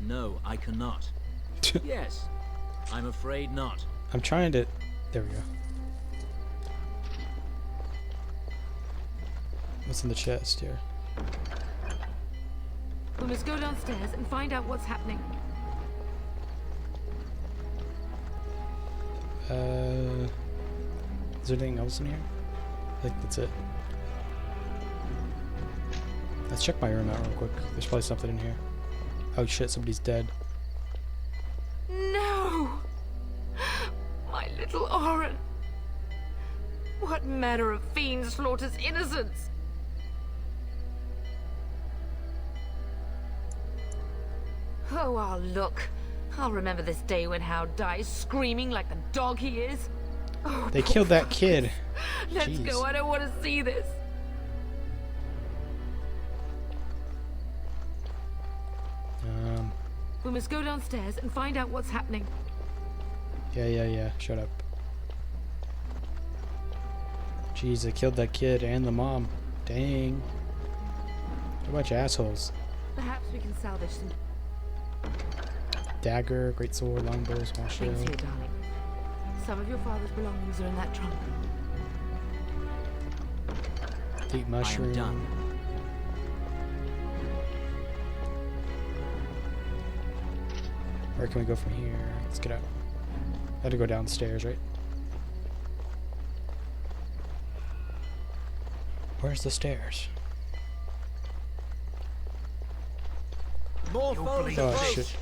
No, I cannot. Yes, I'm afraid not. I'm trying to... There we go. What's in the chest here? We must go downstairs and find out what's happening. Is there anything else in here? I think that's it. Let's check my room out real quick. There's probably something in here. Oh shit, somebody's dead. No! My little Oren! What manner of fiend slaughters innocents? Oh, I'll look. I'll remember this day when Hal dies screaming like the dog he is. Oh, they killed that kid. Let's Jeez. go, I don't want to see this. We must go downstairs and find out what's happening. Yeah. Shut up. Jeez, they killed that kid and the mom. Dang. What a bunch of assholes. Perhaps we can salvage some. Dagger, great sword, longbow, small shield. Thanks, here, darling. Some of your father's belongings are in that trunk. Deep mushroom. I am done. Where can we go from here? Let's get out. I had to go downstairs, right? Where's the stairs? More foes Oh approach. shit.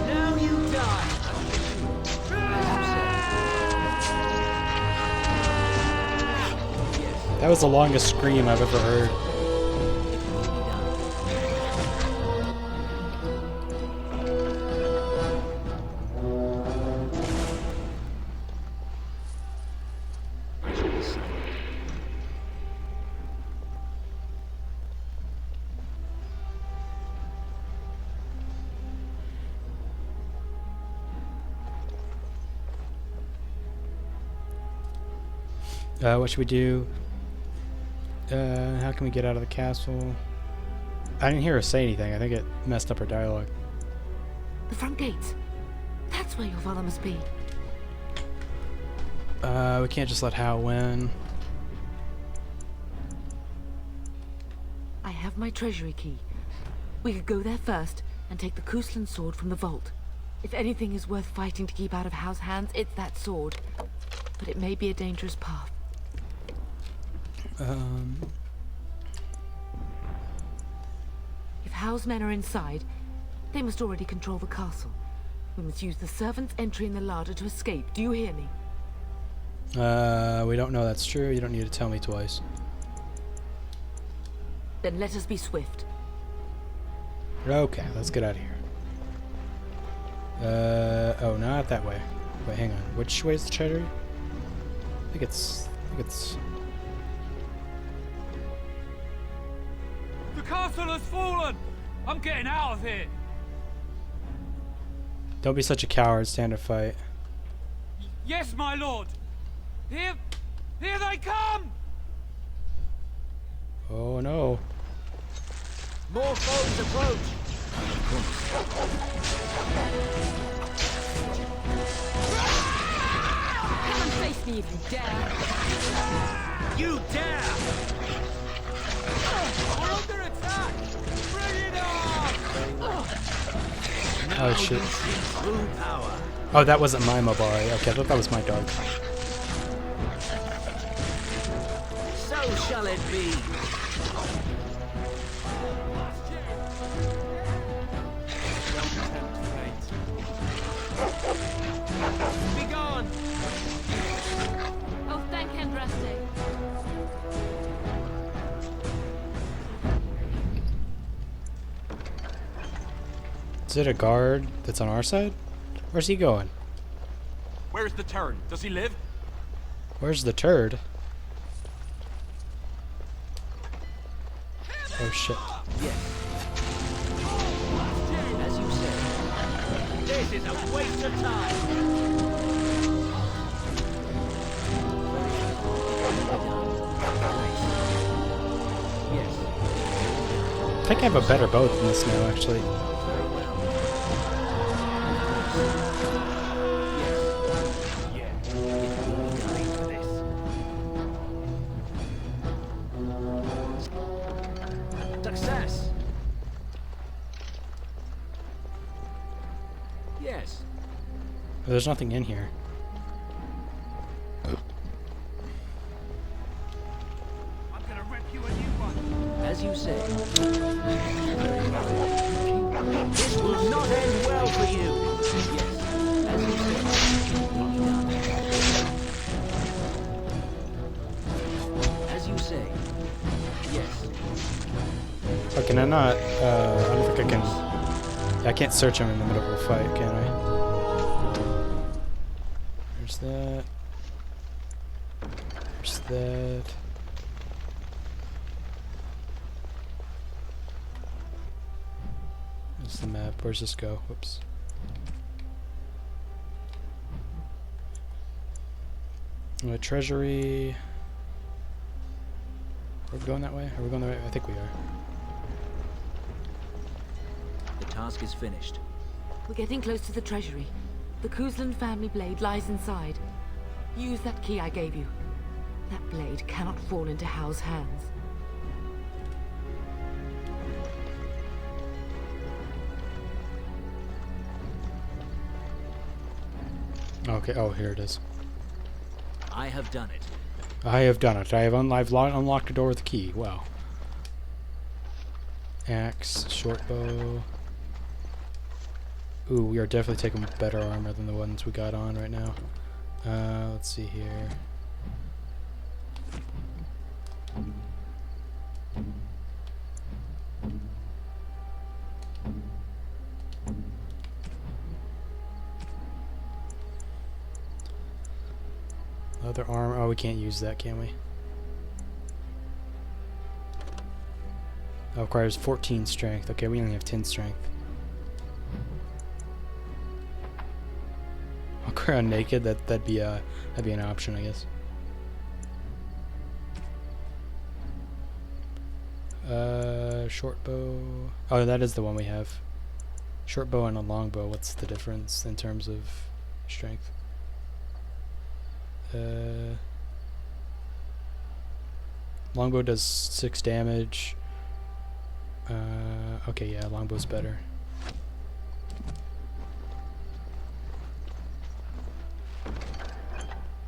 Now you die. That was the longest scream I've ever heard. What should we do? How can we get out of the castle? I didn't hear her say anything. I think it messed up her dialogue. The front gates. That's where your father must be. We can't just let Hal win. I have my treasury key. We could go there first and take the Kuslan sword from the vault. If anything is worth fighting to keep out of Hal's hands, it's that sword. But it may be a dangerous path. If Hal's men are inside, they must already control the castle. We must use the servants' entry in the larder to escape. Do you hear me? We don't know that's true. You don't need to tell me twice. Then let us be swift. Okay, let's get out of here. Oh, not that way. Wait, hang on. Which way is the treasury? I think it's... The castle has fallen! I'm getting out of here! Don't be such a coward. Stand and fight. Yes, my lord! Here they come! Oh no. More foes approach. against me if you dare. You dare! We're under attack! Bring it on! Oh shit. True power. Oh, that wasn't my Mabari. Okay, I thought that was my dog. So shall it be. Be gone! Oh, thank Andraste. Is it a guard that's on our side? Where's he going? Where's the turn? Does he live? Where's the turd? Oh shit. Yes. As you say. This is a waste of time. Yes. I think I have a better boat than this now, actually. Success. Yes. There's nothing in here. I'm gonna rip you a new one. As you say. This will not end well for you. Yes. As you say. As you say. Yes. Oh, can I not? I don't think I can. I can't search him in the middle of a fight, can I? There's that. There's that. There's the map. Where's this go? Whoops. Treasury. Are we going that way? Are we going the right way? I think we are. The task is finished. We're getting close to the treasury. The Kuzlan family blade lies inside. Use that key I gave you. That blade cannot fall into Hal's hands. Okay, oh, here it is. I have done it. I have done it. I've unlocked the door with the key. Wow. Axe, short bow. Ooh, we are definitely taking better armor than the ones we got on right now. Let's see here. Other armor. Oh, we can't use that, can we? Oh, requires 14 strength. Okay, we only have 10 strength. Walk around naked. That'd be an option, I guess. Short bow. Oh, that is the one we have. Short bow and a long bow. What's the difference in terms of strength? Longbow does 6 damage. Okay, yeah, longbow's better.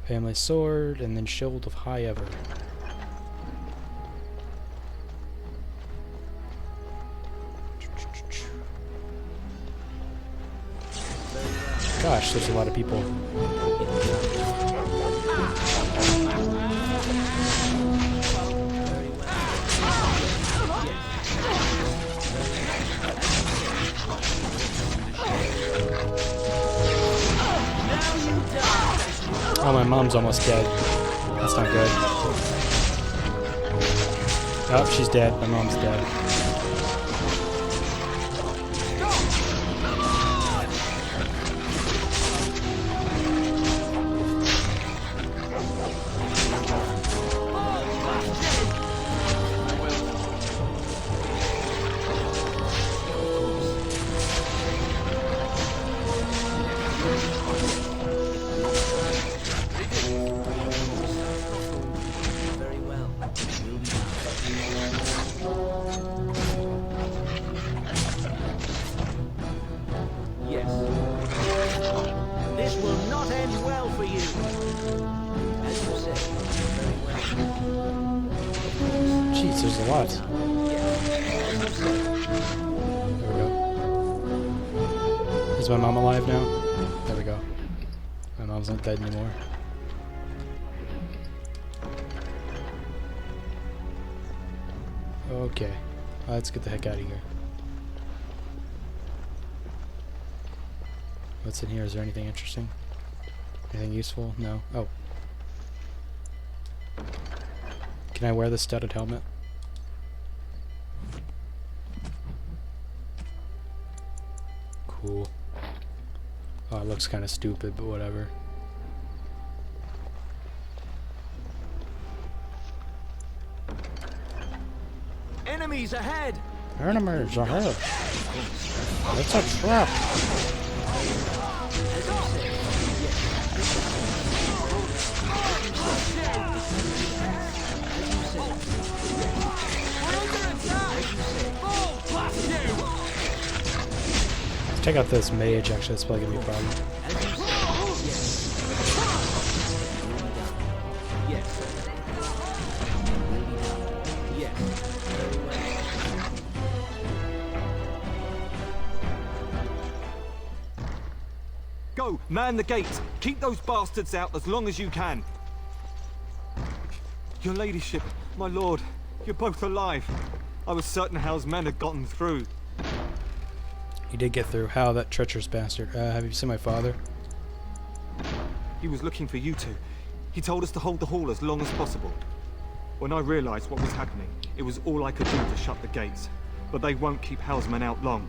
Family sword, and then shield of high ever. Gosh, there's a lot of people. Oh, my mom's almost dead. That's not good. Oh, she's dead. My mom's dead. there's a lot. There we go. Is my mom alive now? There we go. My mom's not dead anymore. Okay. Let's get the heck out of here. What's in here? Is there anything interesting? Anything useful? No? Oh. Can I wear the studded helmet? Cool. Oh, it looks kind of stupid, but whatever. Enemies ahead! Enemies ahead! It's a trap! Let's take out this mage, actually, that's probably gonna be a problem. Go! Man the gates! Keep those bastards out as long as you can! Your ladyship, my lord, you're both alive. I was certain Hal's men had gotten through. He did get through. How, that treacherous bastard. Have you seen my father? He was looking for you two. He told us to hold the hall as long as possible. When I realized what was happening, it was all I could do to shut the gates. But they won't keep Hal's men out long.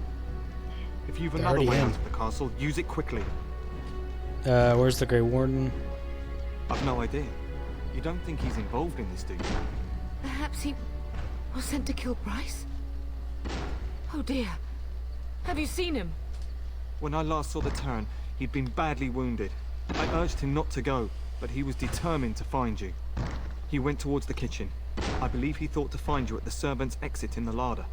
If you've another way out of the castle, use it quickly. Where's the Grey Warden? I've no idea. You don't think he's involved in this, do you? Perhaps he was sent to kill Bryce? Oh dear. Have you seen him? When I last saw the Turn, he'd been badly wounded. I urged him not to go, but he was determined to find you. He went towards the kitchen. I believe he thought to find you at the servant's exit in the larder.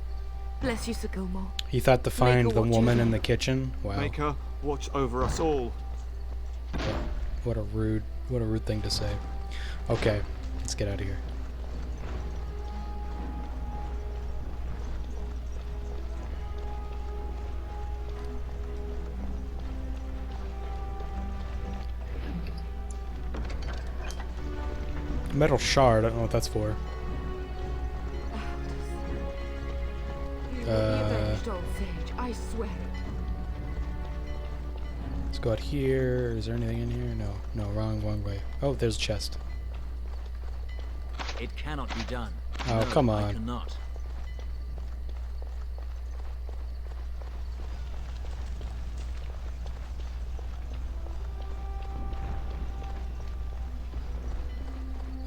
Bless you, Sir Gilmore. He thought to find the woman in the kitchen? Wow. Make her watch over us all. What a rude thing to say. Okay, let's get out of here. Metal shard, I don't know what that's for. I swear it. Let's go out here. Is there anything in here? No. No, wrong way. Oh, there's a chest. It cannot be done. Oh, no, come on. I cannot.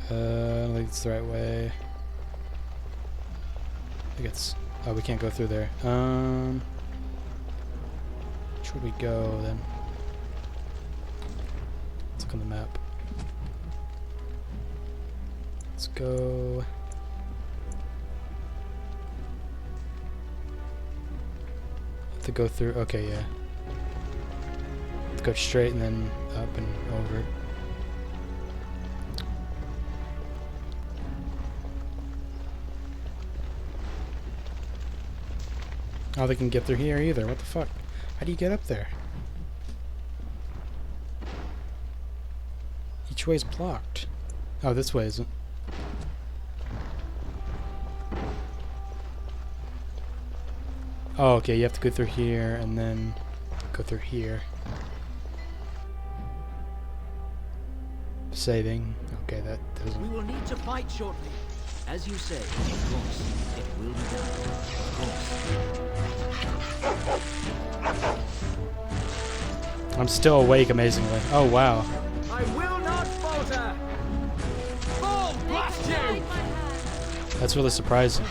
I don't think it's the right way. I think it's... Oh, we can't go through there. Which would we go, then? Let's look on the map. Let's go... To go through... Okay, yeah. Let's go straight and then up and over. Oh, they can get through here either. What the fuck? How do you get up there? Each way's blocked. Oh, this way isn't. Oh, okay, you have to go through here and then go through here. Saving. Okay, that doesn't... We will need to fight shortly. As you say, of course, it will be done. Of course. I'm still awake, amazingly. Oh, wow. I will not falter! Fall, blast you! That's really surprising.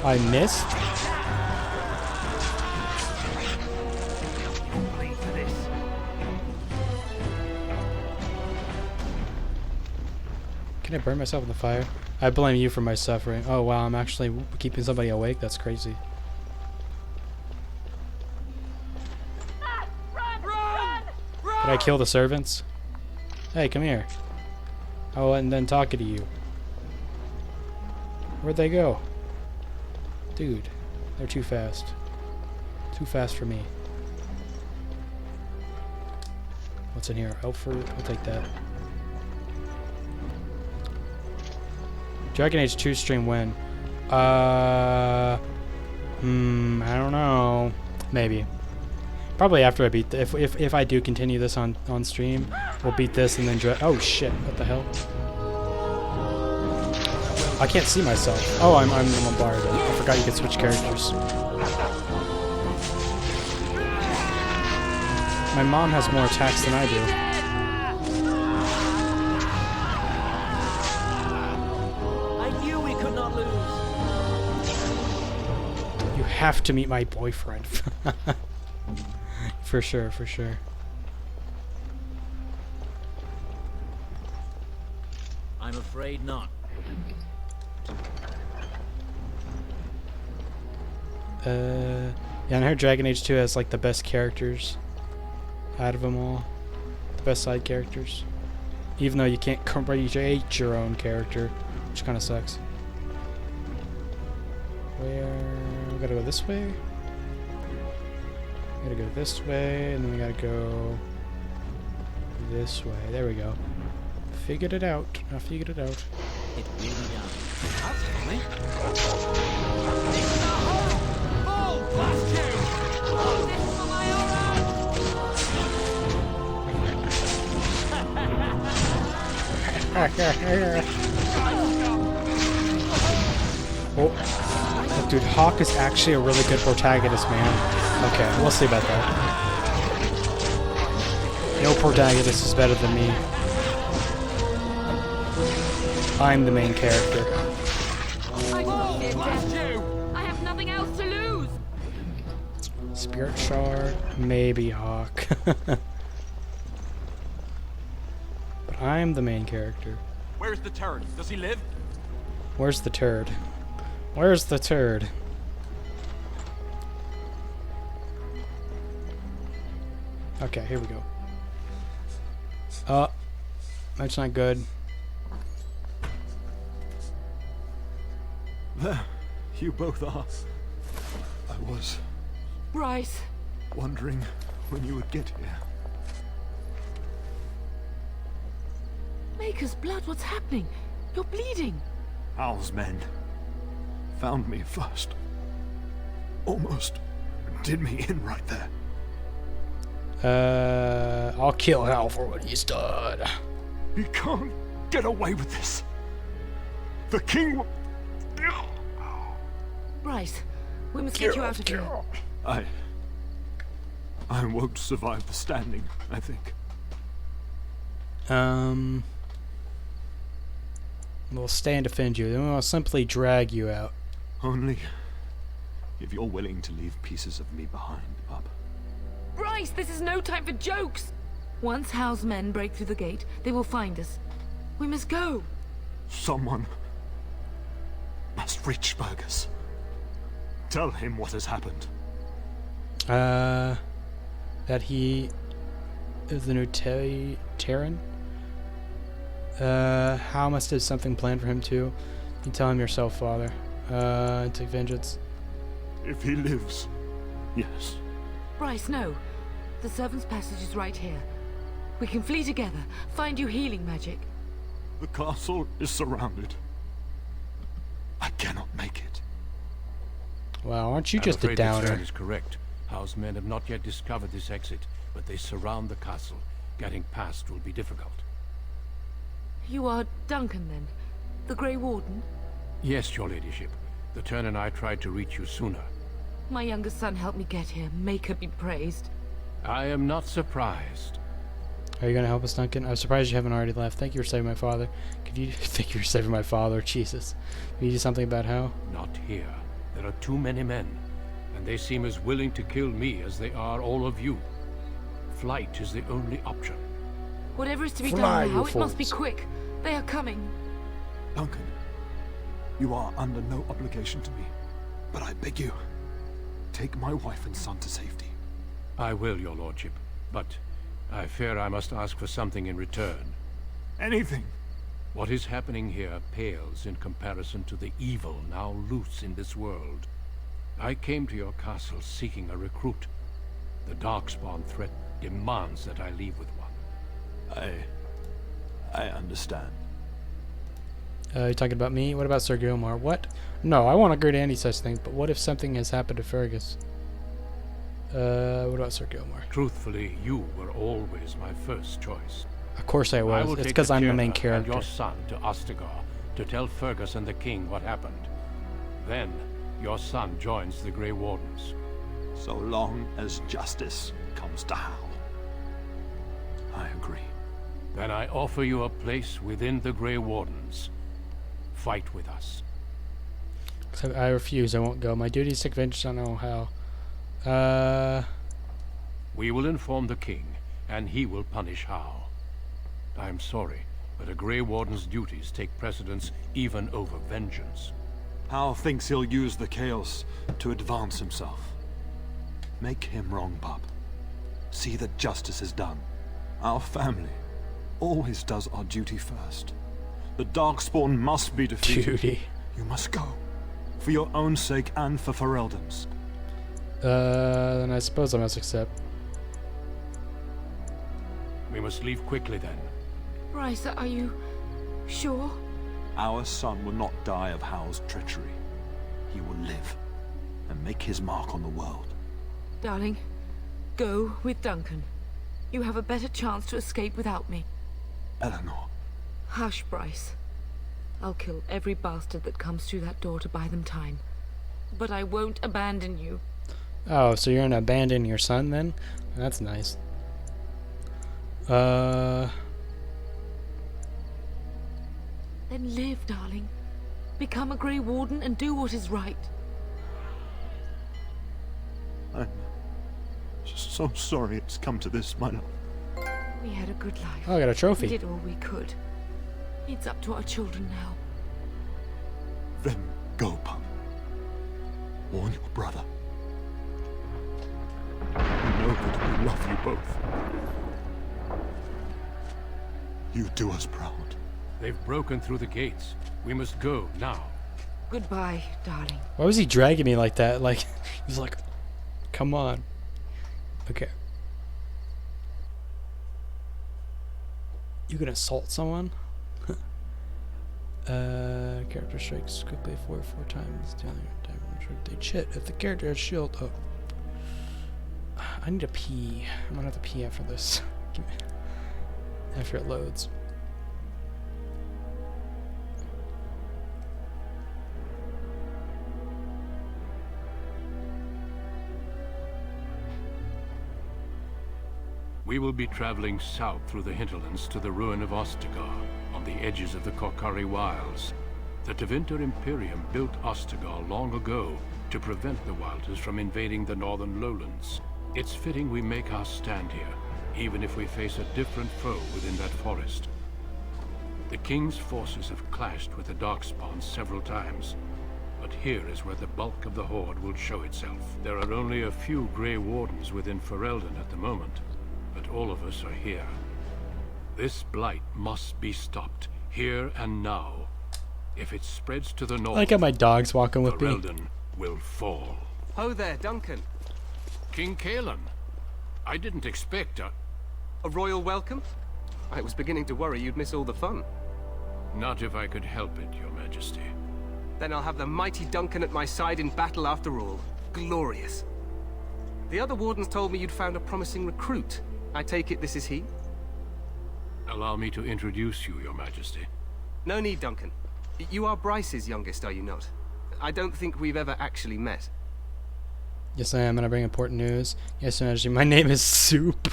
I missed? Can I burn myself in the fire? I blame you for my suffering. Oh wow, I'm actually keeping somebody awake? That's crazy. Did I kill the servants? Hey, come here. Oh, and then talking to you. Where'd they go? Dude, they're too fast. Too fast for me. What's in here? Elford? I'll take that. Dragon Age 2 stream when? I don't know. Maybe. Probably after I beat the, if I do continue this on stream, we'll beat this and then oh shit, what the hell? I can't see myself. Oh, I'm the bar then. I forgot you could switch characters. My mom has more attacks than I do. I knew we could not lose. You have to meet my boyfriend. For sure, for sure. I'm afraid not. Yeah, and I heard Dragon Age 2 has like the best characters out of them all. The best side characters. Even though you can't create your own character, which kind of sucks. Where? We gotta go this way? We gotta go this way, and then we gotta go this way. There we go. Figured it out. I figured it out. It will be done. That's funny. Oh, blast you! Oh, this is for my Oh, dude, Hawk is actually a really good protagonist, man. Okay, we'll see about that. No protagonist is better than me. I'm the main character. I have nothing else to lose. Spirit Shard, maybe Hawk. But I'm the main character. Where's the turd? Does he live? Where's the turd? Where's the turd? Okay, here we go. That's not good. There, you both are. I was Bryce. wondering when you would get here. Maker's blood, what's happening? You're bleeding. Al's men found me first. Almost did me in right there. I'll kill Hal for what he's done. You can't get away with this. The king will... Bryce, we must get you out of here. I won't survive the standing, I think. We'll stay and defend you. Then we'll simply drag you out. Only if you're willing to leave pieces of me behind, Bub. Bryce, this is no time for jokes. Once Hal's men break through the gate, they will find us. We must go. Someone must reach Burgess. Tell him what has happened. That he is the new Terran? Hal must have something planned for him too. You tell him yourself, Father. Take vengeance. If he lives, yes. Bryce, no. The servant's passage is right here. We can flee together, find you healing magic. The castle is surrounded. I cannot make it. Wow, aren't you I'm just a afraid downer? That is correct. House men have not yet discovered this exit, but they surround the castle. Getting past will be difficult. You are Duncan, then? The Grey Warden? Yes, your ladyship. The Turn and I tried to reach you sooner. My younger son helped me get here. Maker be praised. I am not surprised. Are you gonna help us, Duncan? I'm surprised you haven't already left. Thank you for saving my father. Could you thank you for saving my father? Jesus. Can you do something about Hal? Not here. There are too many men, and they seem as willing to kill me as they are all of you. Flight is the only option. Whatever is to be Fly, done now, you it must be fools. quick. They are coming. Duncan, you are under no obligation to me, but I beg you, take my wife and son to safety. I will, your lordship, but I fear I must ask for something in return. Anything. What is happening here pales in comparison to the evil now loose in this world. I came to your castle seeking a recruit. The Darkspawn threat demands that I leave with one. I understand. You're talking about me? What about Sir Gilmore? What? No, I won't agree to any such thing, but what if something has happened to Fergus? What about Sir Gilmore? Truthfully, you were always my first choice. Of course I was. It's take because I'm the main Tierna character. And your son to Ostagar to tell Fergus and the king what happened. Then, your son joins the Grey Wardens. So long as justice comes to Hal. I agree. Then I offer you a place within the Grey Wardens. Fight with us. I refuse. I won't go. My duty is to take vengeance on all Hal. We will inform the king, and he will punish Hal. I am sorry, but a Grey Warden's duties take precedence even over vengeance. Hal thinks he'll use the chaos to advance himself. Make him wrong, bub. See that justice is done. Our family always does our duty first. The Darkspawn must be defeated. Duty. You must go. For your own sake and for Ferelden's. Then I suppose I must accept. We must leave quickly then. Bryce, are you sure? Our son will not die of Hal's treachery. He will live and make his mark on the world. Darling, go with Duncan. You have a better chance to escape without me. Eleanor. Hush, Bryce. I'll kill every bastard that comes through that door to buy them time. But I won't abandon you. Oh, so you're gonna abandon your son then? That's nice. Then live, darling. Become a Grey Warden and do what is right. I'm so sorry it's come to this, my love. We had a good life. Oh, I got a trophy. We did all we could. It's up to our children now. Then go, pup. Warn your brother. You know that we love you both. You do us proud. They've broken through the gates. We must go now. Goodbye, darling. Why was he dragging me like that? Like, he's like, come on. Okay. You can assault someone? Character strikes quickly 4 times. They chit. If the character has shield. Oh. I need to pee. I'm gonna have to pee after this. After it loads. We will be traveling south through the hinterlands to the ruin of Ostagar, on the edges of the Korkari Wilds. The Tevinter Imperium built Ostagar long ago to prevent the Wilders from invading the northern lowlands. It's fitting we make our stand here, even if we face a different foe within that forest. The King's forces have clashed with the Darkspawn several times, but here is where the bulk of the Horde will show itself. There are only a few Grey Wardens within Ferelden at the moment, but all of us are here. This blight must be stopped, here and now. If it spreads to the north, I got my dogs walking with me. Ferelden will fall. Ho there, Duncan. King Kaelan. I didn't expect a royal welcome? I was beginning to worry you'd miss all the fun. Not if I could help it, Your Majesty. Then I'll have the mighty Duncan at my side in battle after all. Glorious. The other wardens told me you'd found a promising recruit. I take it this is he? Allow me to introduce you, Your Majesty. No need, Duncan. You are Bryce's youngest, are you not? I don't think we've ever actually met. Yes, I am, and I bring important news. Yes, Your Majesty, my name is Soup.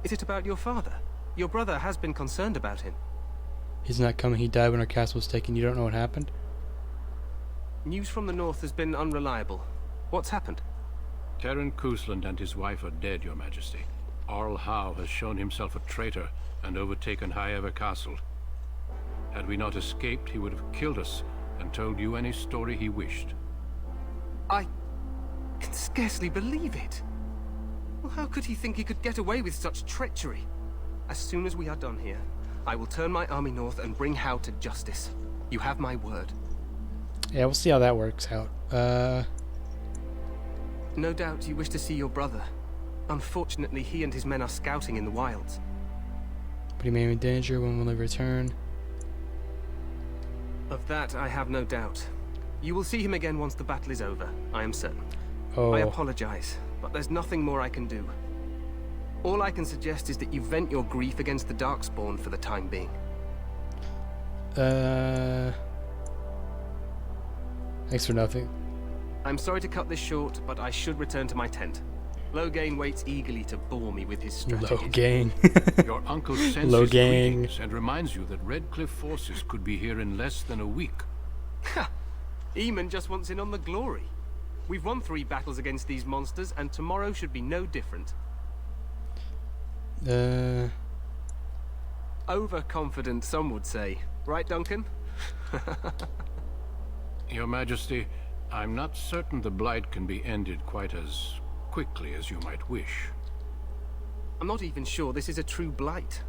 Is it about your father? Your brother has been concerned about him. He's not coming. He died when our castle was taken. You don't know what happened? News from the north has been unreliable. What's happened? Terran Cousland and his wife are dead, Your Majesty. Arl Howe has shown himself a traitor and overtaken Highever Castle. Had we not escaped, he would have killed us and told you any story he wished. I can scarcely believe it. Well, how could he think he could get away with such treachery? As soon as we are done here, I will turn my army north and bring Howe to justice. You have my word. Yeah, we'll see how that works out. No doubt you wish to see your brother. Unfortunately, he and his men are scouting in the wilds. But he may be in danger. When will they return? Of that, I have no doubt. You will see him again once the battle is over, I am certain. Oh. I apologize, but there's nothing more I can do. All I can suggest is that you vent your grief against the Darkspawn for the time being. Thanks for nothing. I'm sorry to cut this short, but I should return to my tent. Loghain waits eagerly to bore me with his strategies. Loghain. Your uncle sends his Loghain. greetings and reminds you that Redcliffe forces could be here in less than a week. Ha! Eamon just wants in on the glory. We've won 3 battles against these monsters, and tomorrow should be no different. Overconfident, some would say. Right, Duncan? Your Majesty, I'm not certain the Blight can be ended quite as quickly as you might wish. I'm not even sure this is a true blight.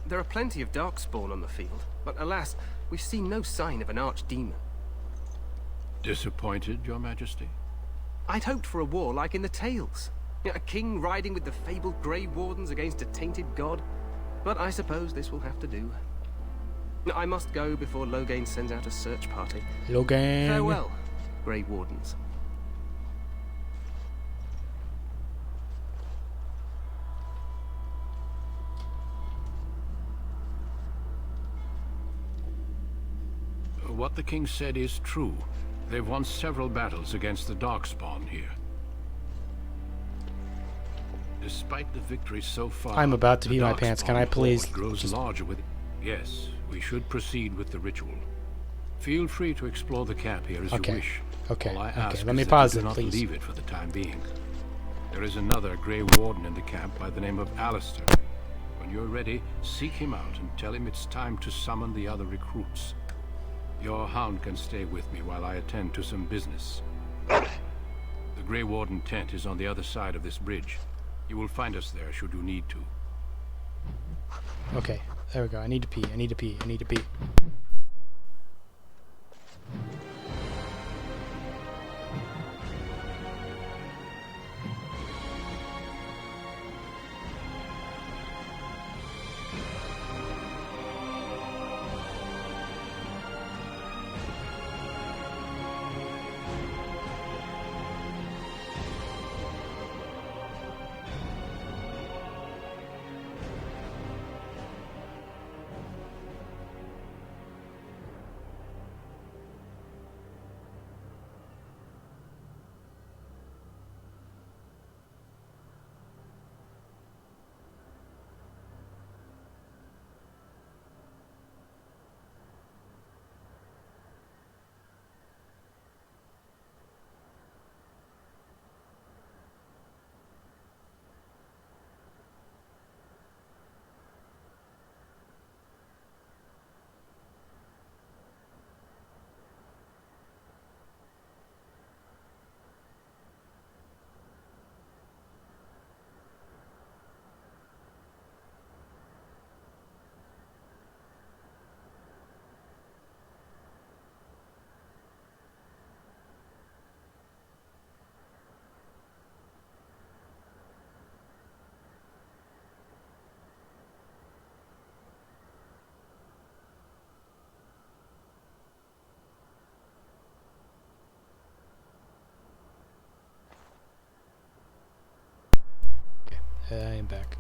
There are plenty of Darkspawn on the field, but alas, we've seen no sign of an archdemon. Disappointed, Your Majesty? I'd hoped for a war like in the tales. A king riding with the fabled Grey Wardens against a tainted god. But I suppose this will have to do. I must go before Loghain sends out a search party. Loghain. Farewell, Grey Wardens. What the king said is true. They've won several battles against the Darkspawn here. Despite the victory so far, I'm about to pee my pants. Can I please grows larger with? Yes, we should proceed with the ritual. Feel free to explore the camp here as you wish. Okay. All I Okay. ask Let me is that pause you it, do not please. leave it for the time being. There is another Grey Warden in the camp by the name of Alistair. When you're ready, seek him out and tell him it's time to summon the other recruits. Your hound can stay with me while I attend to some business. The Grey Warden tent is on the other side of this bridge. You will find us there should you need to. Okay, there we go. I need to pee. I need to pee. I need to pee. I am back.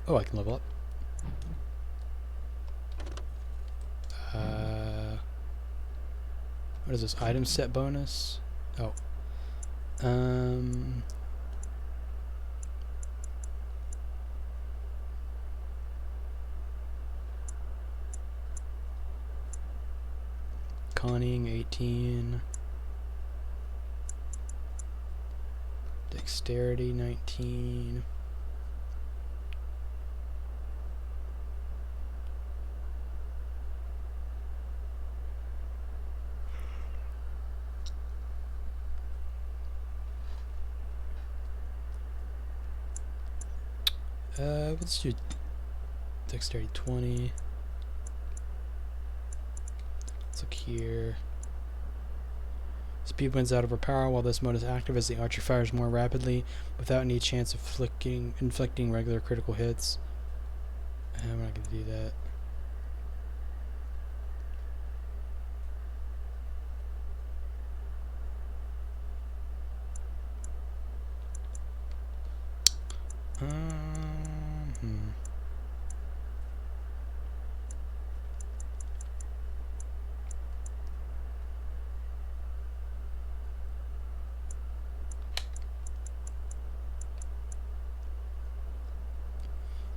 Oh, I can level up. What is this? Item set bonus? Oh. Conning 18. Dexterity 19. Let's do dexterity 20. Let's look here. Speed wins out over power while this mode is active as the archer fires more rapidly without any chance of inflicting regular critical hits. I'm not going to do that.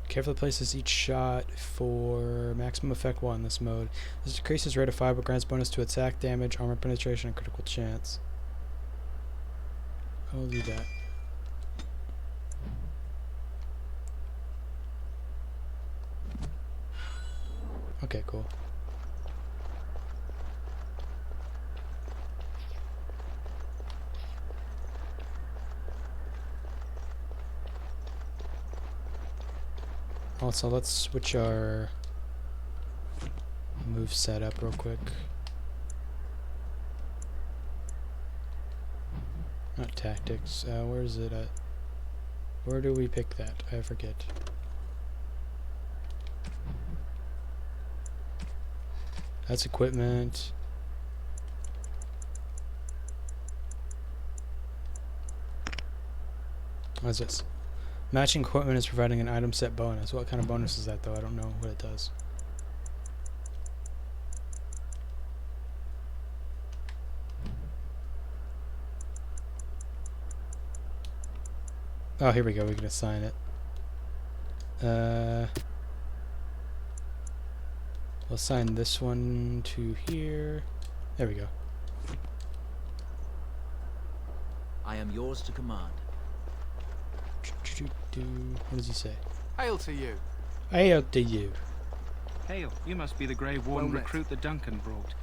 Carefully places each shot for maximum effect while in this mode. This decreases rate of 5 but grants bonus to attack damage, armor penetration, and critical chance. I'll do that. Okay, cool. Also, let's switch our move setup real quick. Not tactics. Where is it at? Where do we pick that? I forget. That's equipment. What is this? Matching equipment is providing an item set bonus. What kind of bonus is that, though? I don't know what it does. Oh, here we go. We can assign it. We'll assign this one to here. There we go. I am yours to command. What does he say? Hail to you. Hail to you. Hail, you must be the Grey Warden recruit that Duncan brought.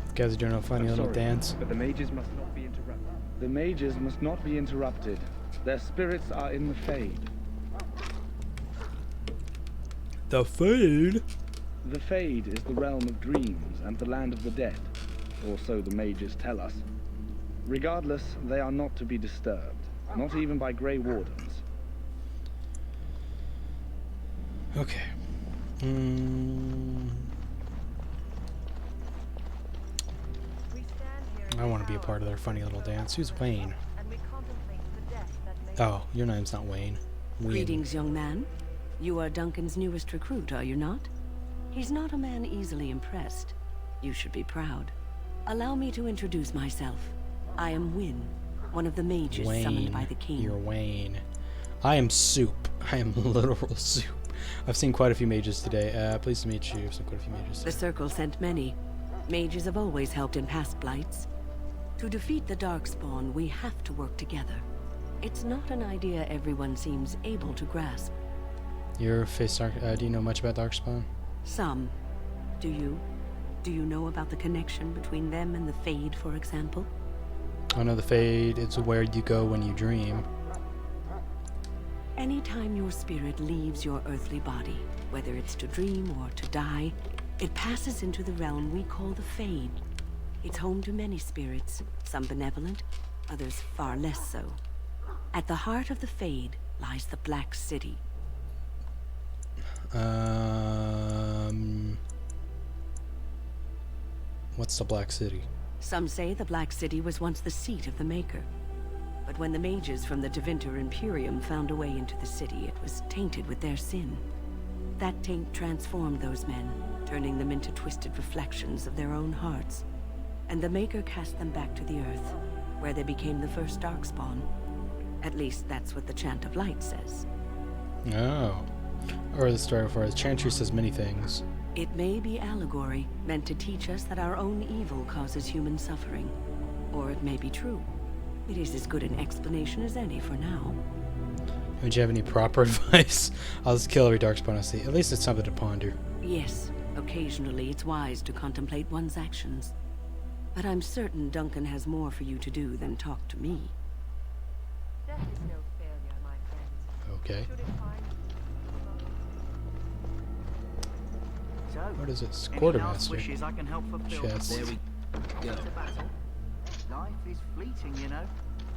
You guys are doing a funny little dance. But the mages must not be interrupted. The mages must not be interrupted. Their spirits are in the Fade. The Fade? The Fade is the realm of dreams and the land of the dead. Or so the mages tell us. Regardless, they are not to be disturbed, not even by Grey Wardens. Okay. I want to be a part of their funny little dance. Who's Wayne? Oh, your name's not Wayne. Wayne. Greetings, young man. You are Duncan's newest recruit, are you not? He's not a man easily impressed. You should be proud. Allow me to introduce myself. I am Wynne, one of the mages summoned by the king. You're Wayne. I am Soup. I am literal soup. I've seen quite a few mages today. Pleased to meet you. I've seen quite a few mages today. The Circle sent many. Mages have always helped in past blights. To defeat the Darkspawn, we have to work together. It's not an idea everyone seems able to grasp. Your face, do you know much about Darkspawn? Some. Do you? Do you know about the connection between them and the Fade, for example? I know the Fade is where you go when you dream. Anytime your spirit leaves your earthly body, whether it's to dream or to die, it passes into the realm we call the Fade. It's home to many spirits, some benevolent, others far less so. At the heart of the Fade lies the Black City. What's the Black City? Some say the Black City was once the seat of the Maker. But when the mages from the Tevinter Imperium found a way into the city, it was tainted with their sin. That taint transformed those men, turning them into twisted reflections of their own hearts. And the Maker cast them back to the Earth, where they became the first Darkspawn. At least that's what the Chant of Light says. Oh. Or the story before. The Chantry says many things. It may be allegory, meant to teach us that our own evil causes human suffering. Or it may be true. It is as good an explanation as any for now. Would you have any proper advice? I'll just kill every Darkspawn I see. At least it's something to ponder. Yes, occasionally it's wise to contemplate one's actions. But I'm certain Duncan has more for you to do than talk to me. Death is no failure, my friends. Okay. So, What is it? any Quartermaster. last wishes I can help fulfill Chest. before we go to battle? Life is fleeting, you know.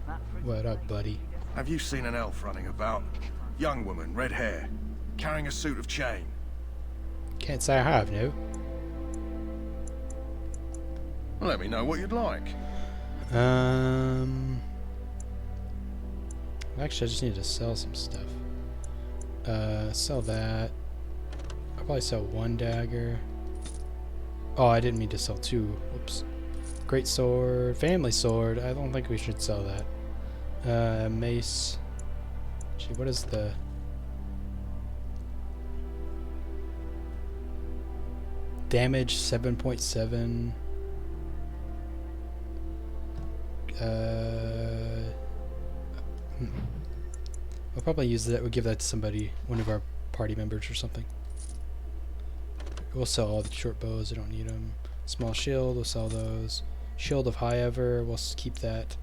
That What up, buddy? Have you seen an elf running about? Young woman, red hair, carrying a suit of chain. Can't say I have, no. Let me know what you'd like. Actually, I just need to sell some stuff. Sell that. I'll probably sell one dagger. Oh, I didn't mean to sell two. Whoops. Great sword, family sword. I don't think we should sell that. Mace. Gee, what is the... Damage 7.7. We'll probably use that. We'll give that to somebody, one of our party members or something. We'll sell all the short bows. I don't need them. Small shield. We'll sell those. Shield of High Ever. We'll keep that.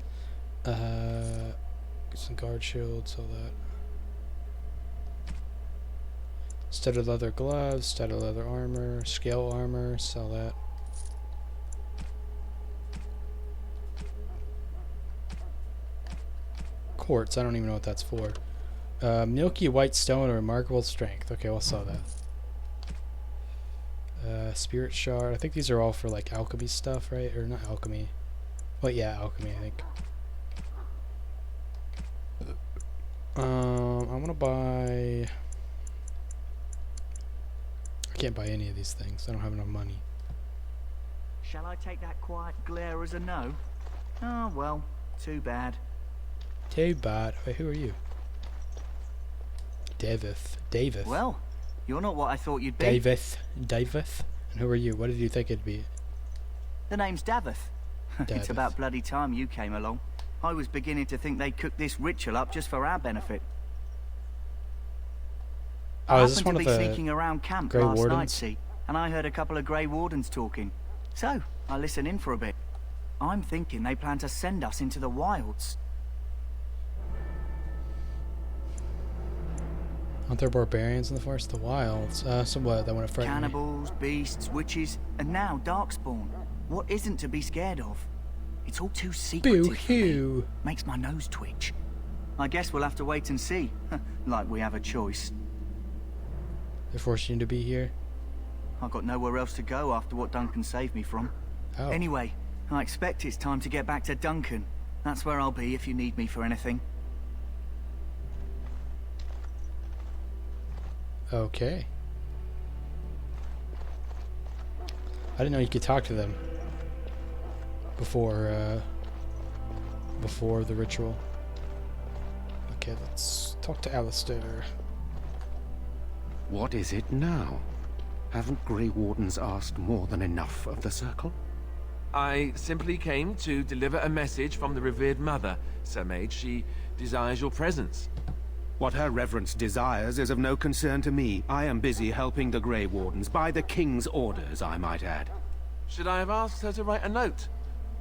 Some guard shield. Sell that. Studded leather gloves. Studded leather armor. Scale armor. Sell that. Quartz. I don't even know what that's for. Milky white stone of remarkable strength. Okay, we'll sell that. Spirit shard. I think these are all for like alchemy stuff, right? Or not alchemy. Well, yeah, alchemy, I think. I want to buy... I can't buy any of these things. I don't have enough money. Shall I take that quiet glare as a no? Oh, well, too bad. Too bad. Wait, who are you? Davith. Well, you're not what I thought you'd be. Davith. And who are you? What did you think it'd be? The name's Davith. It's about bloody time you came along. I was beginning to think they cooked this ritual up just for our benefit. Oh, I is this happened one to of be the sneaking around camp Grey last night, Wardens? see, and I heard a couple of Grey Wardens talking. So, I listened in for a bit. I'm thinking they plan to send us into the wilds. Aren't there barbarians in the forest? The wilds. So what? That want to frighten me? Cannibals, beasts, witches, and now Darkspawn. What isn't to be scared of? It's all too secretive for me. Makes my nose twitch. I guess we'll have to wait and see. Like we have a choice. They're forcing you to be here? I've got nowhere else to go after what Duncan saved me from. Oh. Anyway, I expect it's time to get back to Duncan. That's where I'll be if you need me for anything. Okay. I didn't know you could talk to them before the ritual. Okay, let's talk to Alistair. What is it now? Haven't Grey Wardens asked more than enough of the Circle? I simply came to deliver a message from the revered mother, Sir Mage. She desires your presence. What her reverence desires is of no concern to me. I am busy helping the Grey Wardens, by the King's orders, I might add. Should I have asked her to write a note?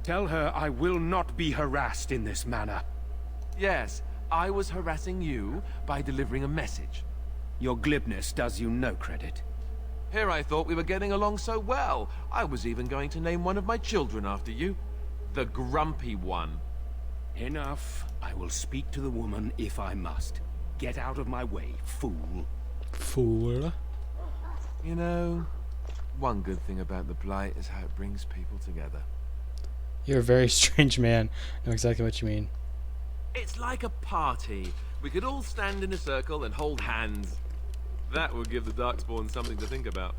Tell her I will not be harassed in this manner. Yes, I was harassing you by delivering a message. Your glibness does you no credit. Here I thought we were getting along so well. I was even going to name one of my children after you. The Grumpy One. Enough. I will speak to the woman if I must. Get out of my way, fool. Fool. You know, one good thing about the Blight is how it brings people together. You're a very strange man. I know exactly what you mean. It's like a party. We could all stand in a circle and hold hands. That would give the Darkspawn something to think about.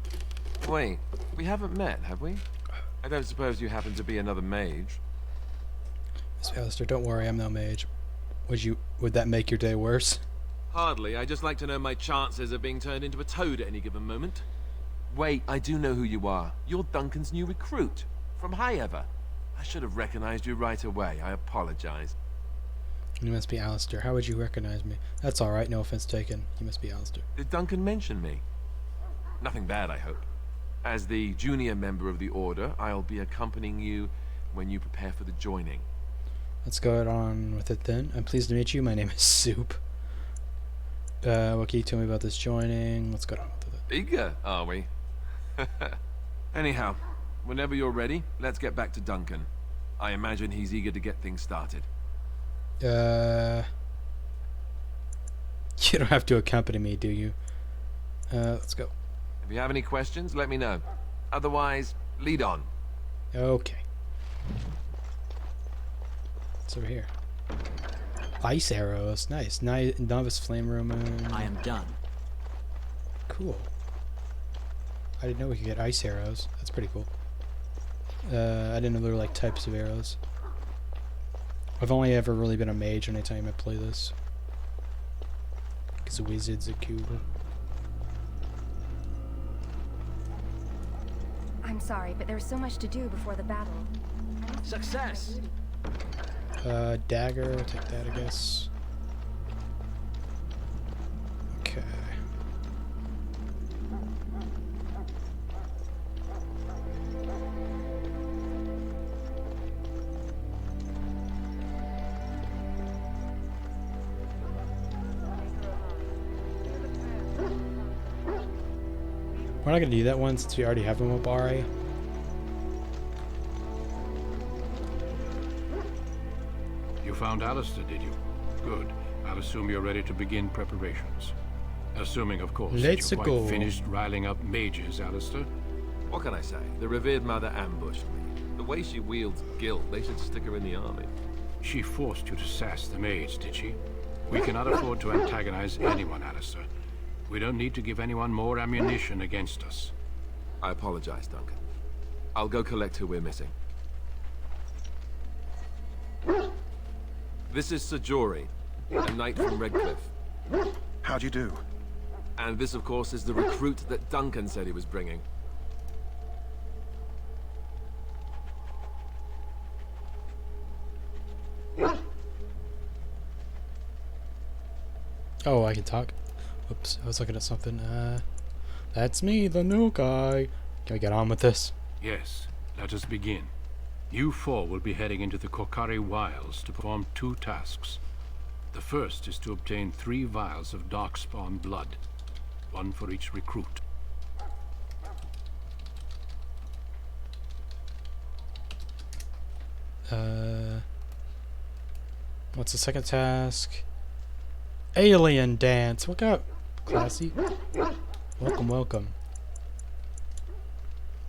Wait, we haven't met, have we? I don't suppose you happen to be another mage? Miss Alistair, don't worry, I'm no mage. Would that make your day worse? Hardly. I just like to know my chances of being turned into a toad at any given moment. Wait, I do know who you are. You're Duncan's new recruit. From High Ever. I should have recognized you right away. I apologize. You must be Alistair. How would you recognize me? That's alright, no offense taken. You must be Alistair. Did Duncan mention me? Nothing bad, I hope. As the junior member of the Order, I'll be accompanying you when you prepare for the joining. Let's go on with it then. I'm pleased to meet you. My name is Soup. What can you tell me about this joining? Let's go on with it. Eager, are we? Anyhow, whenever you're ready, let's get back to Duncan. I imagine he's eager to get things started. You don't have to accompany me, do you? Let's go. If you have any questions, let me know. Otherwise, lead on. Okay. What's over here? Ice arrows. Nice. Novice flame Roman. I am done. Cool. I didn't know we could get ice arrows. That's pretty cool. I didn't know there were like types of arrows. I've only ever really been a mage anytime I play this. Because wizards are cool. I'm sorry, but there's so much to do before the battle. Success! Dagger, take that, I guess. Okay. We're not gonna do that one since we already have a Mabari. You found Alistair, did you? Good. I'll assume you're ready to begin preparations. Assuming, of course, Let's that you're go. quite finished riling up mages, Alistair. What can I say? The revered mother ambushed me. The way she wields guilt, they should stick her in the army. She forced you to sass the maids, did she? We cannot afford to antagonize anyone, Alistair. We don't need to give anyone more ammunition against us. I apologize, Duncan. I'll go collect who we're missing. This is Sir Jory, a knight from Redcliffe. How'd you do? And this, of course, is the recruit that Duncan said he was bringing. Oh, I can talk. Oops, I was looking at something. That's me, the new guy. Can we get on with this? Yes, let us begin. You four will be heading into the Korcari Wilds to perform 2 tasks. The first is to obtain 3 vials of darkspawn blood, 1 for each recruit. What's the second task? Alien dance. Look up. Classy. Welcome, welcome.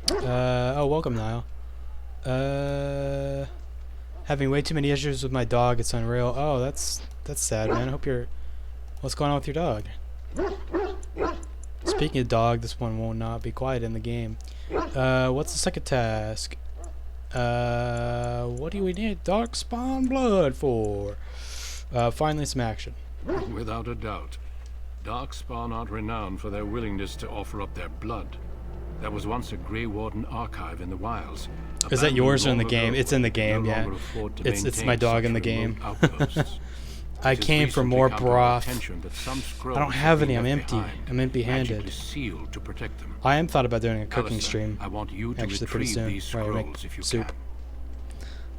Oh, welcome, Niall. Having way too many issues with my dog. It's unreal. Oh, that's sad, man. I hope you're... What's going on with your dog? Speaking of dog, this one will not be quiet in the game. What's the second task? What do we need darkspawn blood for? Finally some action. Without a doubt. Darkspawn aren't renowned for their willingness to offer up their blood. There was once a Grey Warden archive in the wilds. Is that yours or in the long game? ago, It's in the game, no yeah. longer afford to It's my maintain dog in such the game. remote outposts. I It has came for recently more come to our broth. attention that some I scrolls don't have have been any. I'm left empty. behind, I'm empty-handed. magically sealed to protect them. I am thought about doing a cooking Alistair, stream. I want you to Actually, pretty retrieve soon. these Where I make scrolls if you soup.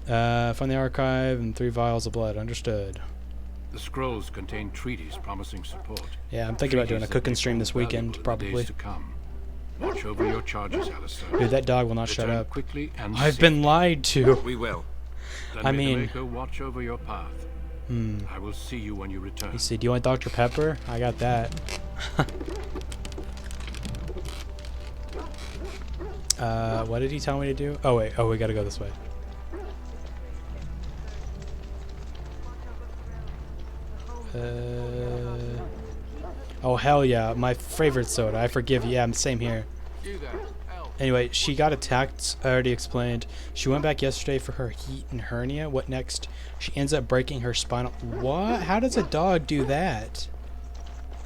can. Find the archive and 3 vials of blood. Understood. The scrolls contain treaties promising support. Yeah, I'm thinking about doing a Treaties that cooking may stream this prove weekend, valuable in the probably. days to come. Watch over your charges, Alistair. Dude, that dog will not shut Return up. quickly and I've been lied to. We will. Then I may mean... the Maker watch over your path. I will see you when you return. You see, do you want Dr. Pepper? I got that. What did he tell me to do? Oh, wait. Oh, we gotta go this way. Oh, hell yeah. My favorite soda. I forgive you. Yeah, same here. Anyway, she got attacked. I already explained. She went back yesterday for her heat and hernia. What next? She ends up breaking her spinal... What? How does a dog do that?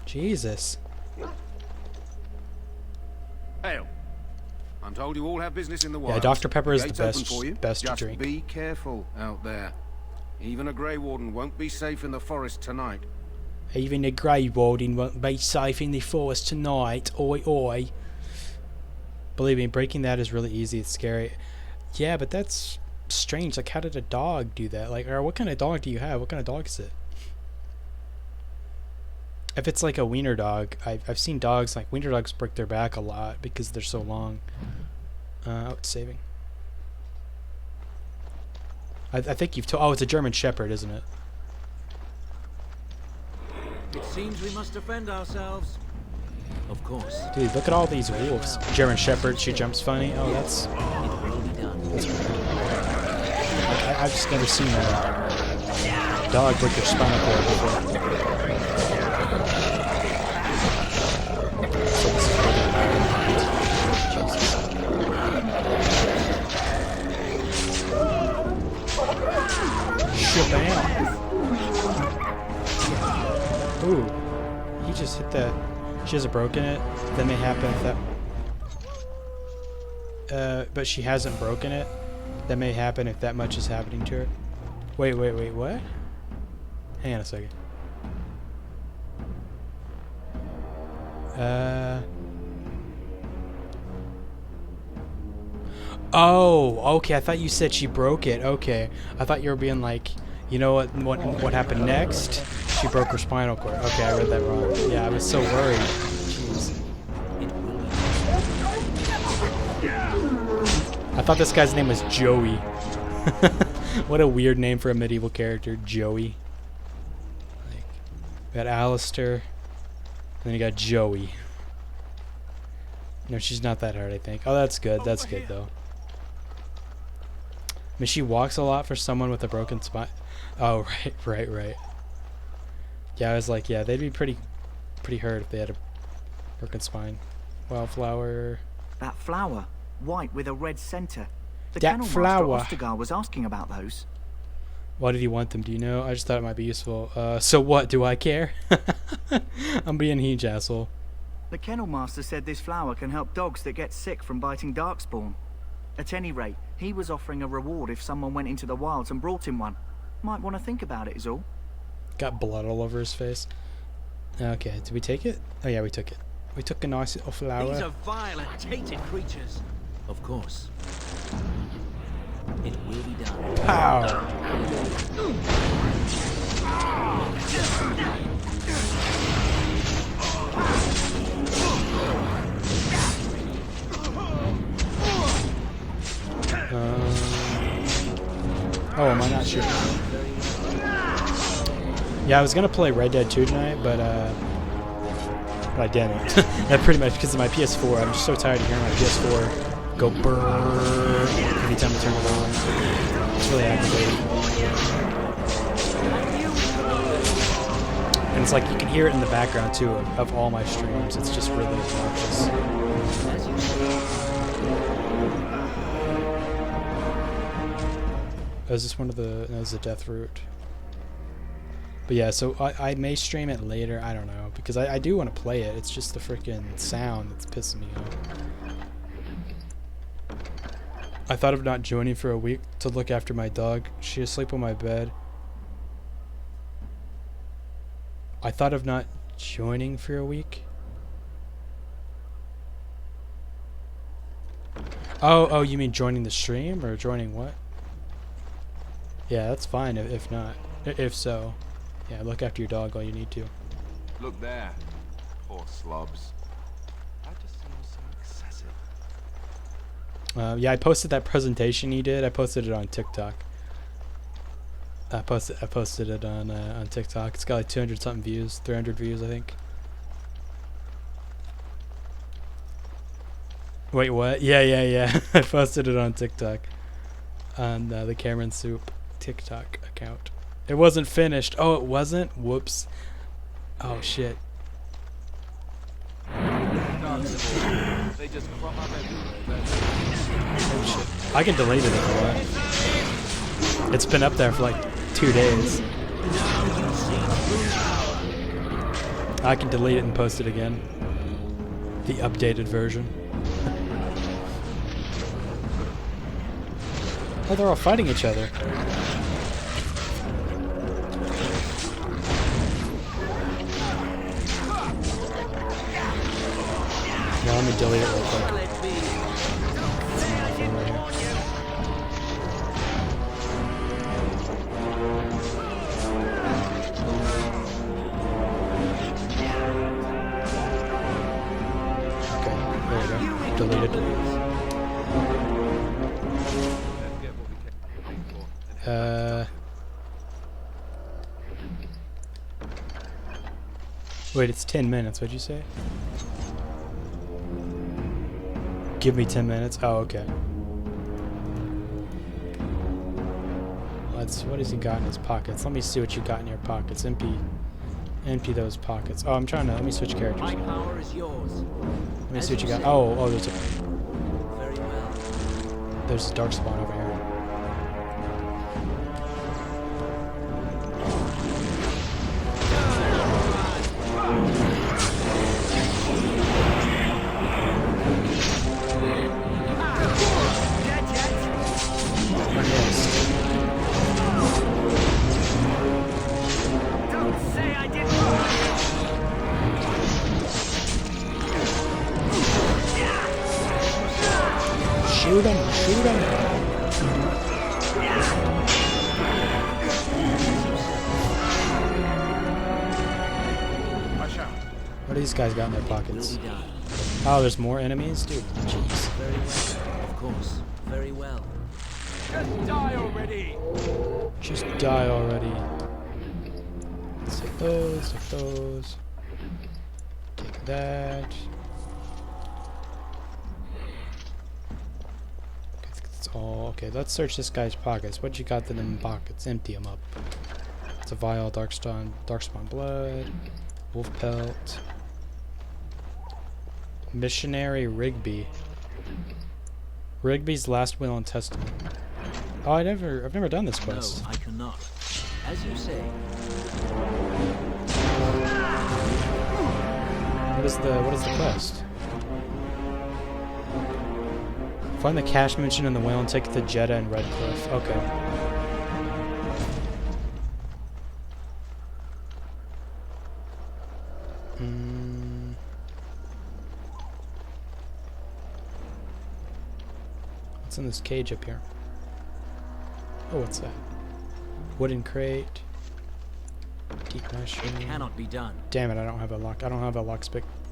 Jesus. Ale. I'm told you all have business in the Yeah, wild. Dr. Pepper is the Gates open best, for you. best to Just drink. be careful out there. Even a Grey Warden won't be safe in the forest tonight. Even a Grey Warden won't be safe in the forest tonight. Oi, oi. Believe me, breaking that is really easy. It's scary. Yeah, but that's strange. Like, how did a dog do that? Like, or what kind of dog do you have? What kind of dog is it? If it's like a wiener dog, I've seen dogs, like wiener dogs break their back a lot because they're so long. Oh, it's saving. I think you've told. Oh, it's a German Shepherd, isn't it? It seems we must defend ourselves. Of course. Dude, look at all these wolves. German Shepherd, she jumps funny. Oh, that's right. I've just never seen a dog break their spinal cord before. Shabam. Ooh, he just hit that. She hasn't broken it. That may happen if that. But she hasn't broken it. That may happen if that much is happening to her. Wait, what? Hang on a second. Oh, okay. I thought you said she broke it. Okay, I thought you were being like, you know what happened next? She broke her spinal cord. Okay, I read that wrong. Yeah, I was so worried. Jeez. I thought this guy's name was Joey. What a weird name for a medieval character, Joey. Like, we got Alistair, and then you got Joey. No, she's not that hard, I think. Oh, that's good. That's good, though. I mean, she walks a lot for someone with a broken spine. Oh, right. Yeah, I was like, yeah, they'd be pretty hurt if they had a broken spine. Wildflower. That flower, white with a red center. The that kennel flower. master Ostergar was asking about those. Why did he want them? Do you know? I just thought it might be useful. So what? Do I care? I'm being a huge asshole. The kennel master said this flower can help dogs that get sick from biting darkspawn. At any rate, he was offering a reward if someone went into the wilds and brought him one. Might want to think about it is all. Got blood all over his face. Okay, did we take it? Oh yeah, we took it. We took a nice little flower. These are vile and tainted creatures. Of course. It will be done. Pow! Oh, am I not sure? Yeah, I was gonna play Red Dead 2 tonight, but I didn't. That pretty much because of my PS4. I'm just so tired of hearing my PS4 go brrrr every time I turn it on. It's really aggravating. And it's like you can hear it in the background too of all my streams. It's just really obnoxious. Oh, is this one of the... No, this is the death route. But yeah, so I may stream it later. I don't know. Because I do want to play it. It's just the freaking sound that's pissing me off. I thought of not joining for a week to look after my dog. She asleep on my bed. I thought of not joining for a week. Oh, you mean joining the stream or joining what? Yeah, that's fine if not. If so. Yeah, look after your dog all you need to. Look there. Poor slobs. That just seems so excessive. Yeah, I posted that presentation you did. I posted it on TikTok. I posted it on TikTok. It's got like 200 something views, 300 views, I think. Wait, what? Yeah. I posted it on TikTok. On the Cameron Soup TikTok account. It wasn't finished. Oh, it wasn't? Whoops. Oh, shit. They just crop up everywhere. Oh, shit. I can delete it if I want. It's been up there for like 2 days. I can delete it and post it again. The updated version. Oh, they're all fighting each other. Now let me delete it real quick. Deleted. Wait, it's 10 minutes, what'd you say? Give me 10 minutes? Oh, okay. What has he got in his pockets? Let me see what you got in your pockets. Empty those pockets. Oh, I'm trying to, let me switch characters. My power is yours. Let me see what you got. Oh, there's a... Very well. There's a dark spawn over here. Shoot him! Shoot him! What do these guys got in their pockets? Oh, there's more enemies? Dude, jeez. Very well. Of course. Very well. Just die already! Just die already. Let's take those, take those. Take that. Okay, let's search this guy's pockets. What you got in them pockets? Empty them up. It's a vial, darkspawn blood, wolf pelt, missionary Rigby. Rigby's last will and testament. Oh, I've never done this quest. No, I cannot. As you say. What is the quest? Find the cash mentioned in the whale and take it to Jeddah and Redcliffe. Okay. What's in this cage up here? Oh, what's that? Wooden crate. Deep mushroom. It cannot be done. Damn it! I don't have a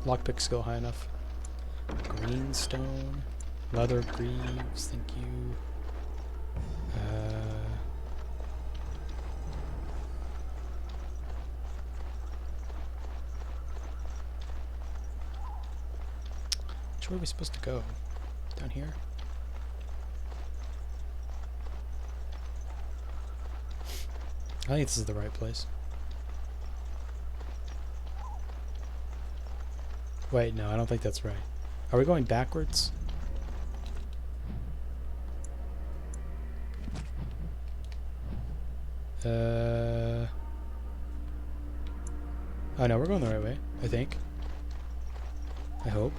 lockpick skill high enough. Greenstone. Leather greaves, thank you. Which way are we supposed to go? Down here? I think this is the right place. Wait, no, I don't think that's right. Are we going backwards? Oh no, we're going the right way, I think. I hope.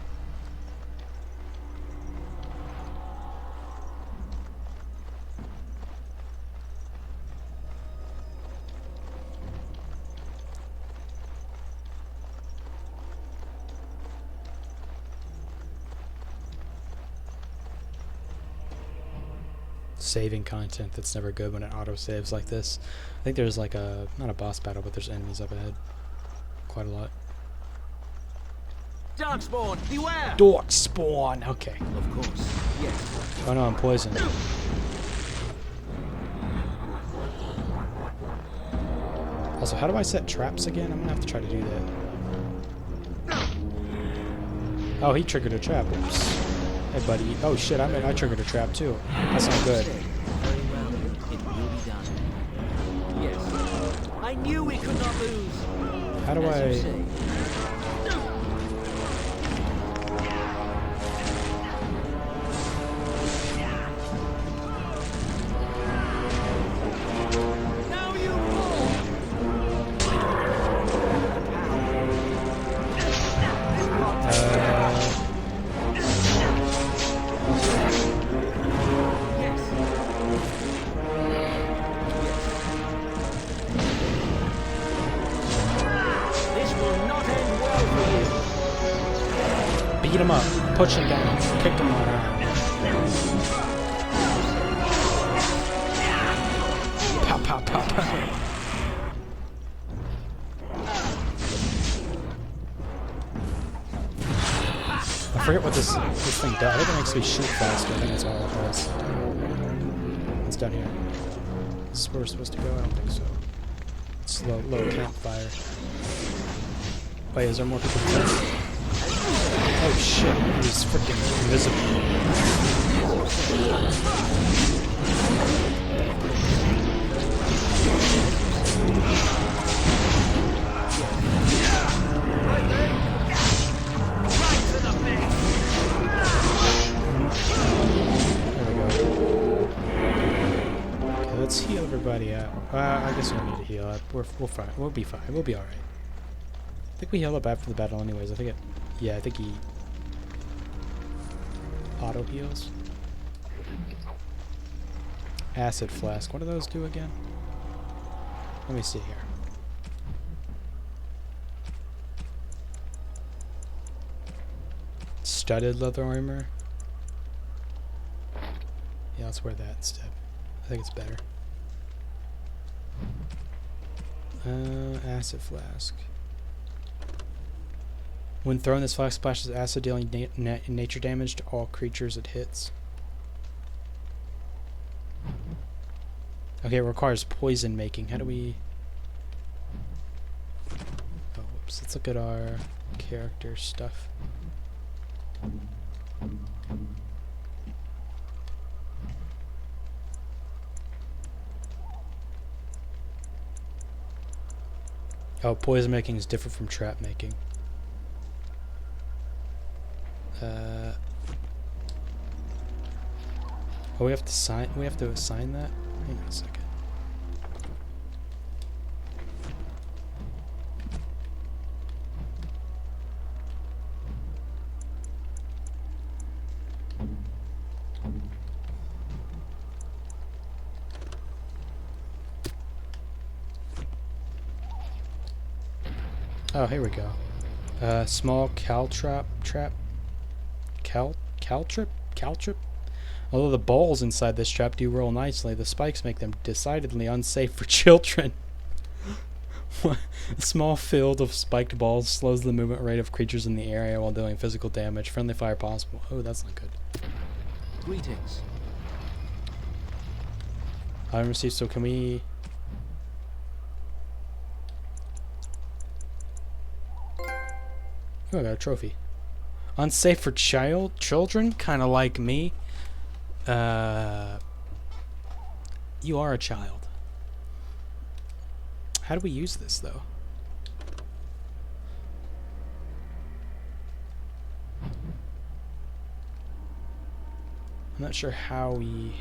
Saving content that's never good when it auto-saves like this. I think there's like a, not a boss battle, but there's enemies up ahead. Quite a lot. Darkspawn, beware! Darkspawn! Okay. Of course, yes. Oh no, I'm poisoned. Also, how do I set traps again? I'm gonna have to try to do that. Oh, he triggered a trap. Oops. Hey, buddy. Oh shit, I triggered a trap too. That's not good. Very well. It will be done. Yes. I knew we could not lose. How do I... Beat him up, push him down, kick him around. Pow, pow, pow, pow. forget what this thing does. I think it makes me shoot faster. I think that's all it does. It's down here. This is where we're supposed to go? I don't think so. It's low campfire. Wait, is there more people? Oh shit, he's freaking invisible. Let's heal everybody up. I guess we don't need to heal up. We're fine. We'll be fine. We'll be alright. I think we heal up after the battle anyways. I think it... Yeah, I think he... auto heals. Acid flask. What do those do again? Let me see here. Studded leather armor. Yeah, let's wear that instead. I think it's better. Acid flask. When thrown, this flask splashes acid, dealing nature damage to all creatures it hits. Okay, it requires poison making. How do we... Oh, whoops. Let's look at our character stuff. Oh, poison making is different from trap making. Oh, we have to assign that? Hang on a second. Oh, here we go. Small caltrip. Although the balls inside this trap do roll nicely, the spikes make them decidedly unsafe for children. A small field of spiked balls slows the movement rate of creatures in the area while doing physical damage. Friendly fire possible. Oh, that's not good. Greetings. Item received, so can we... Oh, I got a trophy. Unsafe for children? Kinda like me. You are a child. How do we use this, though? I'm not sure how we...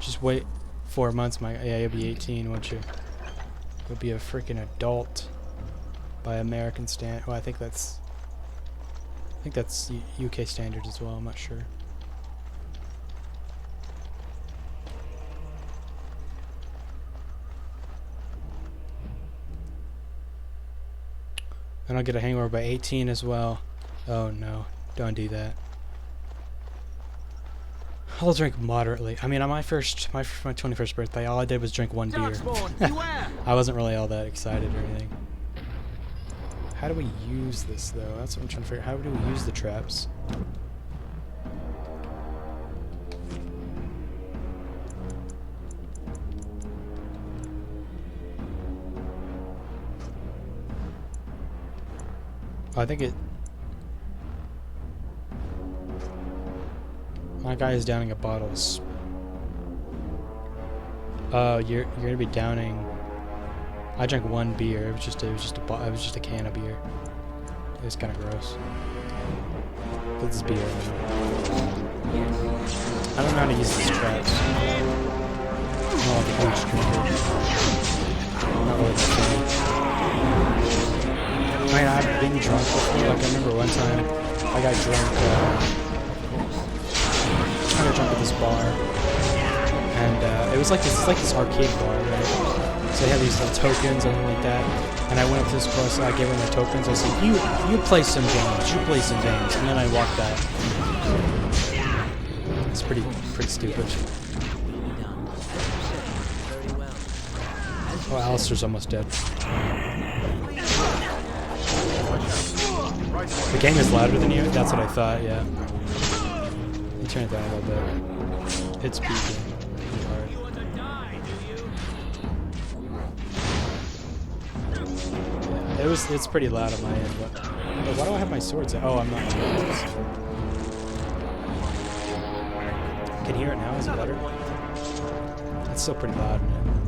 Just wait 4 months, yeah, you'll be 18, won't you? You'll be a freaking adult by American standard. Well, I think that's UK standards as well. I'm not sure. And I'll get a hangover by 18 as well. Oh no, don't do that. I'll drink moderately. I mean, on my 21st birthday, all I did was drink 1 beer. I wasn't really all that excited or anything. How do we use this, though? That's what I'm trying to figure out. How do we use the traps? Oh, I think it... My guy is downing a bottle. Oh, you're gonna be downing. I drank 1 beer. It was just a can of beer. It was kind of gross. But this beer. I don't know how to use these traps. I'm not like a huge drinker. Not really that fan. I mean, I've been drunk before. Like I remember one time I got drunk. I got drunk at this bar, and it was like this arcade bar, right? So they had these little tokens and like that. And I went up to this girl, so I gave her my tokens. I said, "You play some games. You play some games." And then I walked out. It's pretty stupid. Very well. As Oh, Alistair's almost dead. The game is louder than you? That's what I thought, yeah. You turn it down a little bit. It's peaking. It's pretty loud on my end, but why do I have my swords out? Oh, I'm not. Can you hear it now? Is it better? It's still pretty loud, man.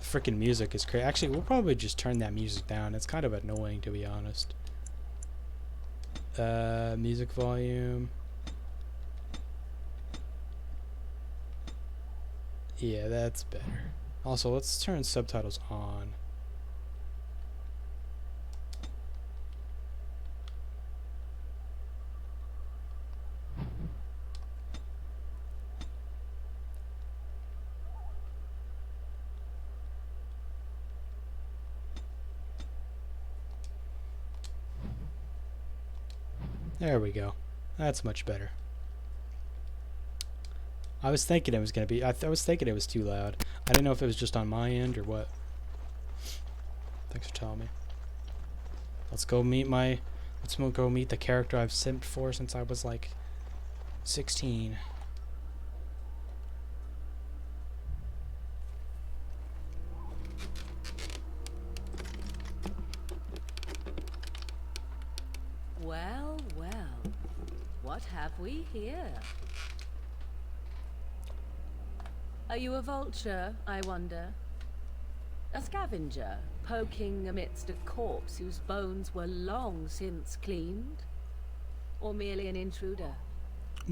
Freaking music is crazy. Actually, we'll probably just turn that music down. It's kind of annoying, to be honest. Music volume. Yeah, that's better. Also, let's turn subtitles on. There we go. That's much better. I was thinking it was gonna be. I was thinking it was too loud. I didn't know if it was just on my end or what. Thanks for telling me. Let's go meet the character I've simped for since I was like 16. Well, well. What have we here? Are you a vulture, I wonder? A scavenger, poking amidst a corpse whose bones were long since cleaned? Or merely an intruder,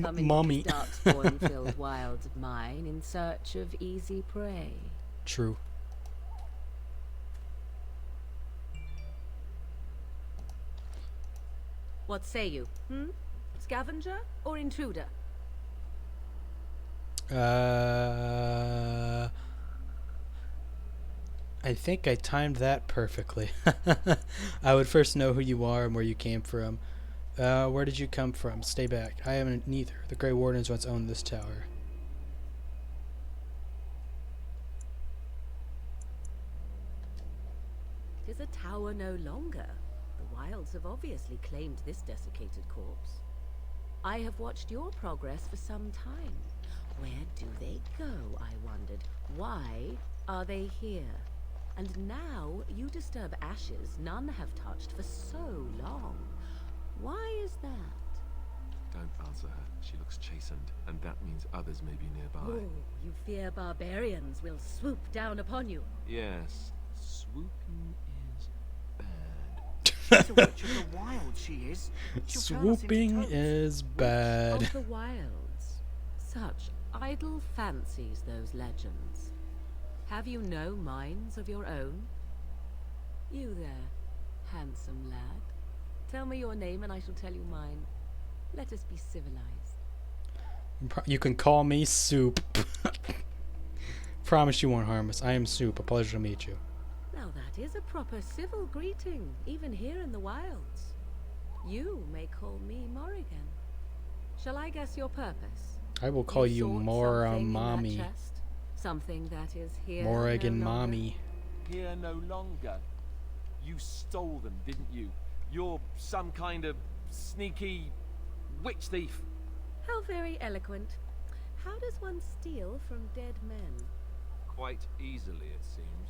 coming to Mommy. darkspawn-filled wilds of mine in search of easy prey? True. What say you, Scavenger or intruder? I think I timed that perfectly. I would first know who you are and where you came from. Where did you come from? Stay back. I haven't neither. The Grey Wardens once owned this tower. It is a tower no longer. The wilds have obviously claimed this desiccated corpse. I have watched your progress for some time. Where do they go, I wondered. Why are they here? And now you disturb ashes none have touched for so long. Why is that? Don't answer her. She looks chastened, and that means others may be nearby. Oh, you fear barbarians will swoop down upon you. Yes, swooping is bad. She's a witch of the wild, she is. She'll turn us into Swooping toads. is bad. Of the wilds. Such idle fancies, those legends. Have you no minds of your own? You there, handsome lad. Tell me your name and I shall tell you mine. Let us be civilized. You can call me Soup. Promise you won't harm us. I am Soup. A pleasure to meet you. Now that is a proper civil greeting, even here in the wilds. You may call me Morrigan. Shall I guess your purpose? I will call you sought Mora something in that Mommy. chest? Something that is here Morrigan no longer? Mommy. Here no longer. You stole them, didn't you? You're some kind of sneaky witch thief. How very eloquent. How does one steal from dead men? Quite easily, it seems.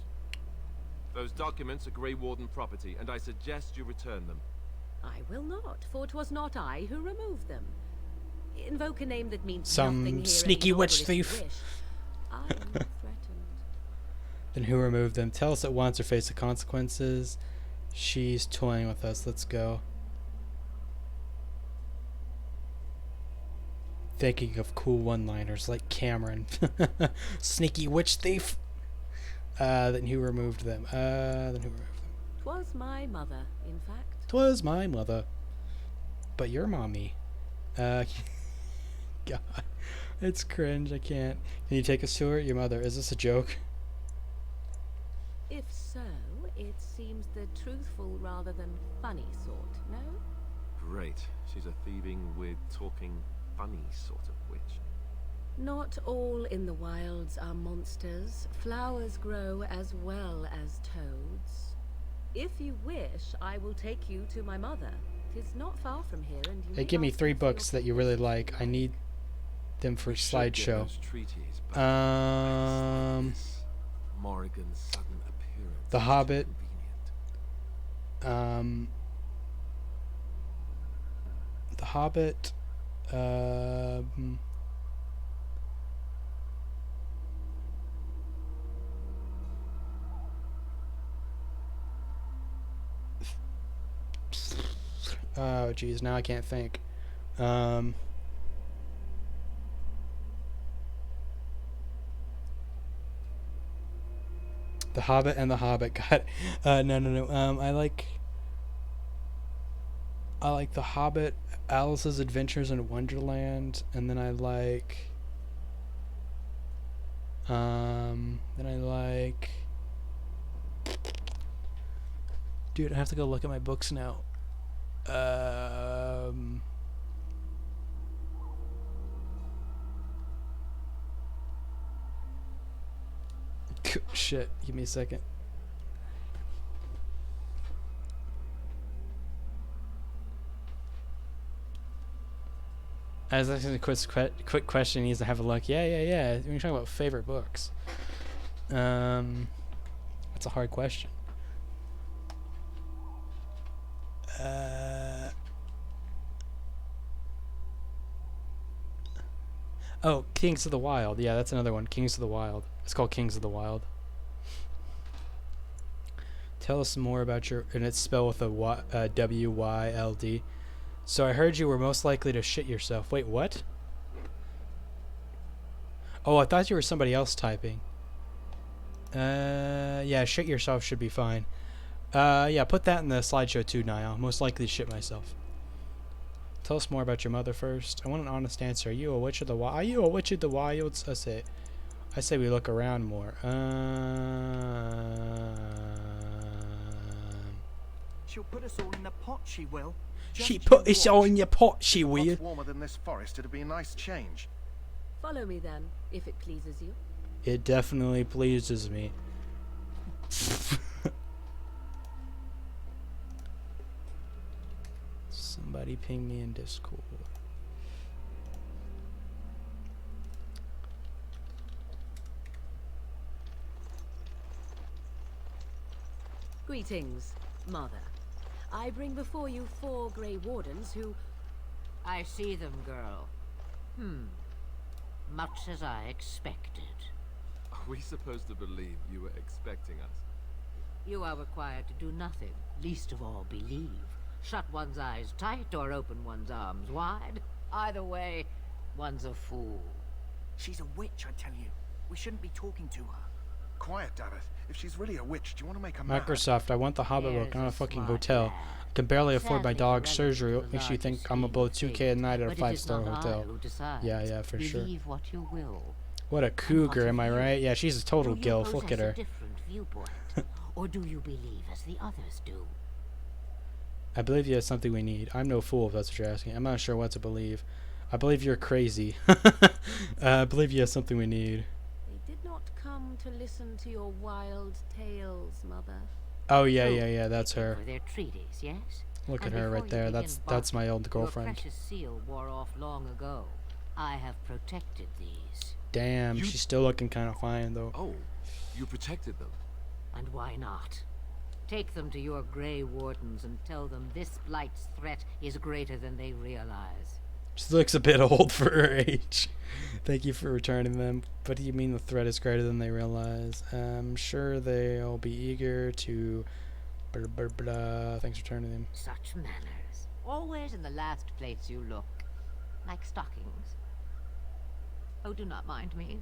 Those documents are Grey Warden property, and I suggest you return them. I will not, for 'twas not I who removed them. Invoke a name that means Some nothing here sneaky any witch longer if you thief. wish. I am not threatened. Then who removed them? Tell us at once or face the consequences. She's toying with us. Let's go. Thinking of cool one-liners like Cameron. Sneaky witch thief. Then who removed them? 'Twas my mother, in fact. 'Twas my mother. But your mommy. God. It's cringe. I can't. Can you take us to her? Your mother. Is this a joke? If so, it seems the truthful rather than funny sort, no? Great. She's a thieving, weird, talking, funny sort of witch. Not all in the wilds are monsters. Flowers grow as well as toads. If you wish, I will take you to my mother. 'Tis not far from here, and you Hey, may give me ask 3 her for your books that you really like. I need them for We should get slideshow. those treaties, but Morrigan's sudden appearance The is Hobbit. convenient. The Hobbit. Oh, geez, now I can't think. The Hobbit and The Hobbit. God, no. I like The Hobbit, Alice's Adventures in Wonderland, and then I like. Dude, I have to go look at my books now. Shit, give me a second. I was asking a quick question. He needs to have a look. Yeah. We're talking about favorite books. That's a hard question. Oh, Kings of the Wild. Yeah, that's another one. Kings of the Wild. It's called Kings of the Wild. Tell us more about your... And it's spelled with a W-Y-L-D. So I heard you were most likely to shit yourself. Wait, what? Oh, I thought you were somebody else typing. Yeah, shit yourself should be fine. Yeah, put that in the slideshow too, Niall. Most likely to shit myself. Tell us more about your mother first. I want an honest answer. Are you a witch of the wild? Are you a witch of the wilds? I say we look around more. She'll put us all in the pot, she will. She put us all in your pot, she will. Much warmer than this forest, it'd be a nice change. Follow me then, if it pleases you. It definitely pleases me. Somebody ping me in Discord. Greetings, Mother. I bring before you 4 Grey Wardens who... I see them, girl. Much as I expected. Are we supposed to believe you were expecting us? You are required to do nothing, least of all believe. Shut one's eyes tight or open one's arms wide. Either way, one's a fool. She's a witch, I tell you. We shouldn't be talking to her. Quiet, Dareth. If she's really a witch, do you want to make her mad? Microsoft, I want the Hobbit book, not a fucking hotel. I can barely afford my dog's surgery. What makes you think I'm above 2K a night at a 5-star hotel? Yeah, for sure. Believe what you will. What a cougar, am I right? Yeah, she's a total gilf. Look at her. Or do you believe as the others do? I believe you have something we need. I'm no fool, if that's what you're asking. I'm not sure what to believe. I believe you're crazy. I believe you have something we need. They did not come to listen to your wild tales, Mother. Oh, yeah, that's her. For their treaties, yes? Look at her right there. That's my old girlfriend. Your precious seal wore off long ago. I have protected these. Damn, she's still looking kind of fine, though. Oh, you protected them. And why not? Take them to your Grey Wardens and tell them this blight's threat is greater than they realize. She looks a bit old for her age. Thank you for returning them. What do you mean the threat is greater than they realize? I'm sure they'll be eager to... Blah, blah, blah. Thanks for returning them. Such manners. Always in the last place you look. Like stockings. Oh, do not mind me.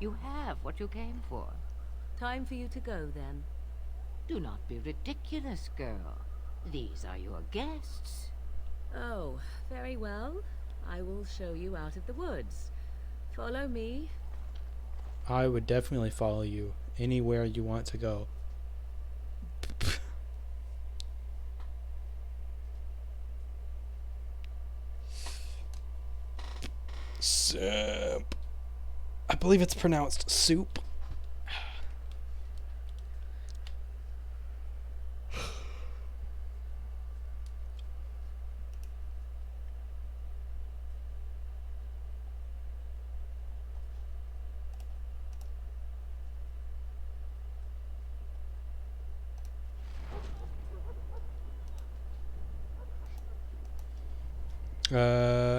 You have what you came for. Time for you to go, then. Do not be ridiculous, girl. These are your guests. Oh, very well. I will show you out of the woods. Follow me. I would definitely follow you anywhere you want to go. Soup. I believe it's pronounced soup.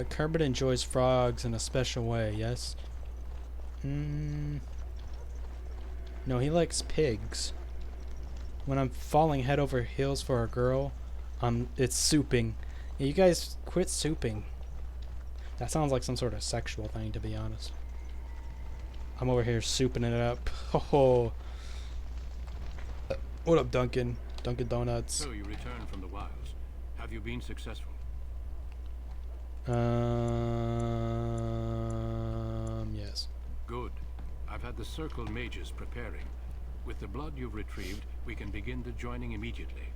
Kermit enjoys frogs in a special way, yes? No, he likes pigs. When I'm falling head over heels for a girl, it's souping. Yeah, you guys quit souping. That sounds like some sort of sexual thing, to be honest. I'm over here souping it up. Oh, what up, Duncan? Dunkin' Donuts. So you returned from the wilds. Have you been successful? Yes. Good. I've had the Circle mages preparing. With the blood you've retrieved, we can begin the joining immediately.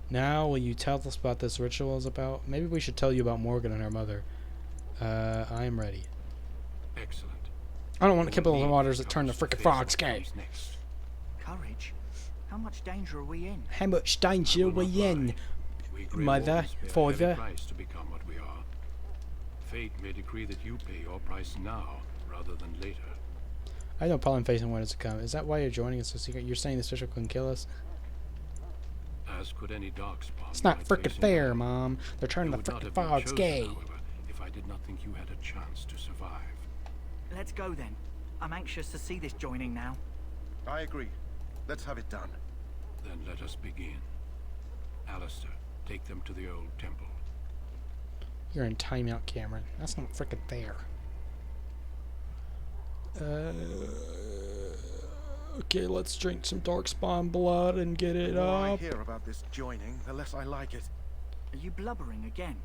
Now, will you tell us what this ritual is about? Maybe we should tell you about Morgan and her mother. I am ready. Excellent. I don't want to kibble the waters that turn the frickin' frogs gay. Courage? How much danger are we in? How much danger are we in? Mother, father. Price to become what we are. Fate may decree that you pay your price now, rather than later. I have no problem facing what is to come. Is that why you're joining us so secret? You're saying this ritual can kill us? As could any darkspawn. It's not frickin' fair, Mom. They're turning the frickin' frogs gay. However, if I did not think you had a chance to survive. Let's go then. I'm anxious to see this joining now. I agree. Let's have it done. Then let us begin. Alistair, take them to the old temple. You're in timeout, Cameron. That's not frickin' fair. Okay, let's drink some darkspawn blood and get it The more I up. hear about this joining, the less I like it. Are you blubbering again?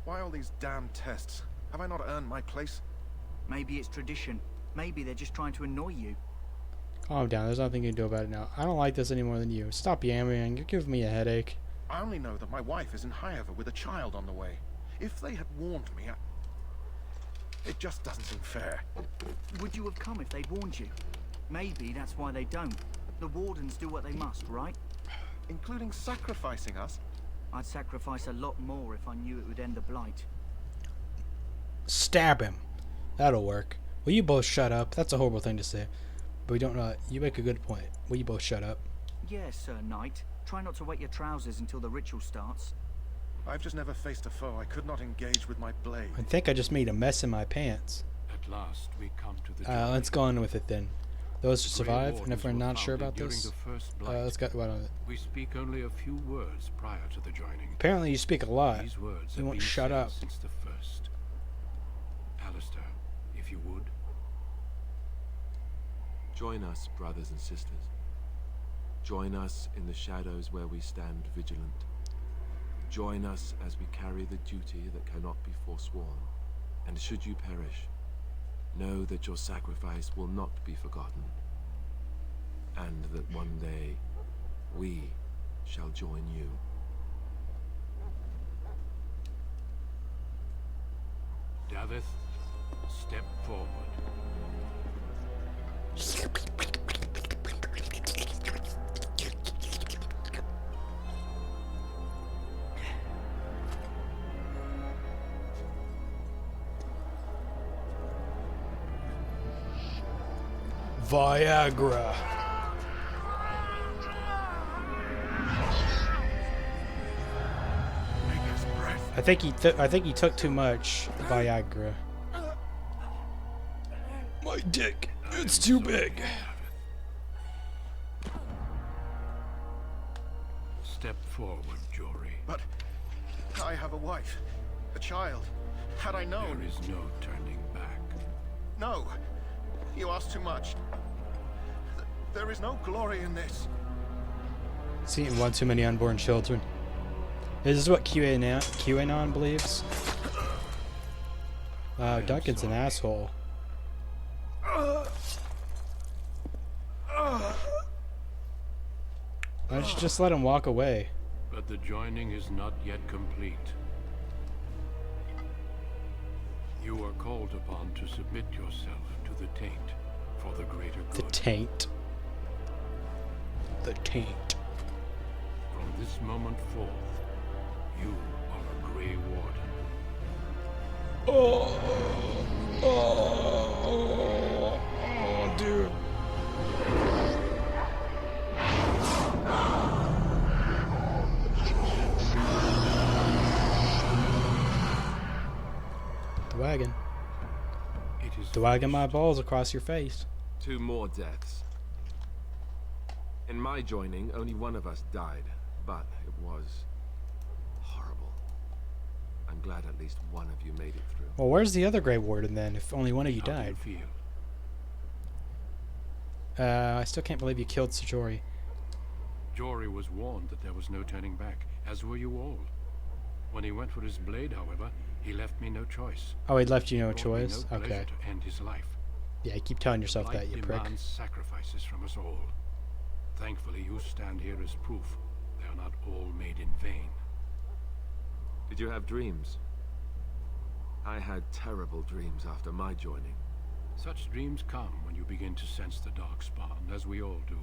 Why all these damn tests? Have I not earned my place? Maybe it's tradition. Maybe they're just trying to annoy you. Calm down. There's nothing you can do about it now. I don't like this any more than you. Stop yammering. You're giving me a headache. I only know that my wife is in Highover with a child on the way. If they had warned me, it just doesn't seem fair. Would you have come if they'd warned you? Maybe that's why they don't. The Wardens do what they must, right? Including sacrificing us? I'd sacrifice a lot more if I knew it would end the Blight. Stab him. That'll work. Will you both shut up? That's a horrible thing to say. But we don't know. You make a good point. Will you both shut up? Yes, Sir Knight. Try not to wet your trousers until the ritual starts. I've just never faced a foe I could not engage with my blade. I think I just made a mess in my pants. At last we come to the let's go on with it then. Those who survive, and if we're not sure about this, let's get right on it. We speak only a few words prior to the joining. Apparently you speak a lot. These words You have won't been shut said up. Since the first. Alistair, if you would. Join us, brothers and sisters. Join us in the shadows where we stand vigilant. Join us as we carry the duty that cannot be forsworn. And should you perish, know that your sacrifice will not be forgotten. And that one day, we shall join you. Davith, step forward. Viagra. I think he took too much Viagra. My dick, it's too big. Step forward, Jory. But I have a wife, a child. Had I known... There is no turning back. No, you ask too much. There is no glory in this. Seeing one too many unborn children. Is this what QAnon believes? Wow, Duncan's an asshole. Why don't you just let him walk away? But the joining is not yet complete. You are called upon to submit yourself to the taint for the greater good. The taint. The taint. From this moment forth, you are a Grey Warden. Oh, dude. The wagon. The wagon my balls across your face. 2 more deaths. In my joining, only one of us died, but it was horrible. I'm glad at least one of you made it through. Well, where's the other Grey Warden then, if only one of you died? How do you feel? I still can't believe you killed Sajori. Jory was warned that there was no turning back, as were you all. When he went for his blade, however, he left me no choice. Oh, he left you no It brought me choice? no pleasure Okay. to end his life. Yeah, you keep telling yourself Life that, you prick. demands sacrifices from us all. Thankfully, you stand here as proof they are not all made in vain. Did you have dreams? I had terrible dreams after my joining. Such dreams come when you begin to sense the darkspawn, as we all do.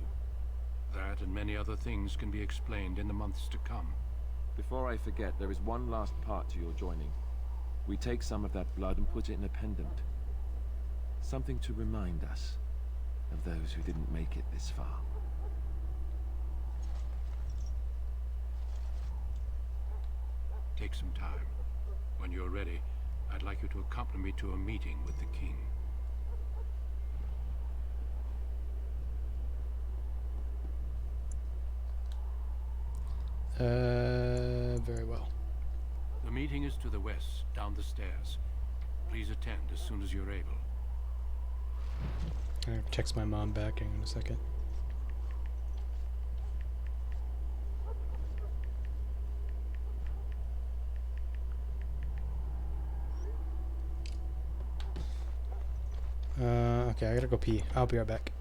That and many other things can be explained in the months to come. Before I forget, there is one last part to your joining. We take some of that blood and put it in a pendant. Something to remind us of those who didn't make it this far. Take some time. When you're ready, I'd like you to accompany me to a meeting with the king. Very well. The meeting is to the west, down the stairs. Please attend as soon as you're able. I'm gonna text my mom back in a second. Okay, I gotta go pee. I'll be right back.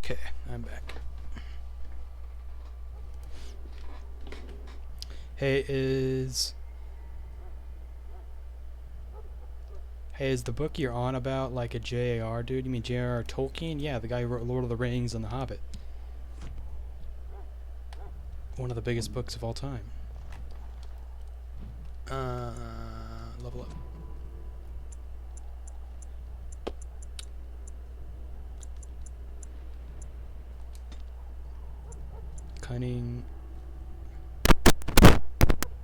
Okay, I'm back. Hey, is the book you're on about like a J.R.R. dude? You mean J.R.R. Tolkien? Yeah, the guy who wrote Lord of the Rings and The Hobbit. One of the biggest books of all time. Level up. Cunning.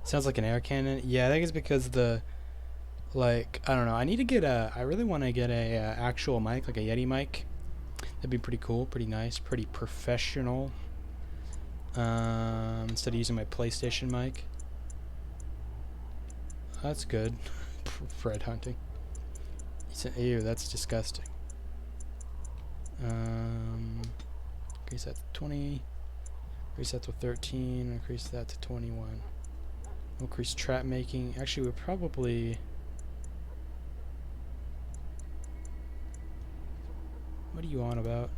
Sounds like an air cannon. Yeah, I think it's because the, like, I don't know. I need to get a, I really want to get a actual mic, like a Yeti mic. That'd be pretty cool, pretty nice, pretty professional. Instead of using my PlayStation mic. That's good. Fred hunting. Ew, that's disgusting. Increase that to 20. Increase that to 13. Increase that to 21. Increase trap making. Actually, we're probably... What are you on about?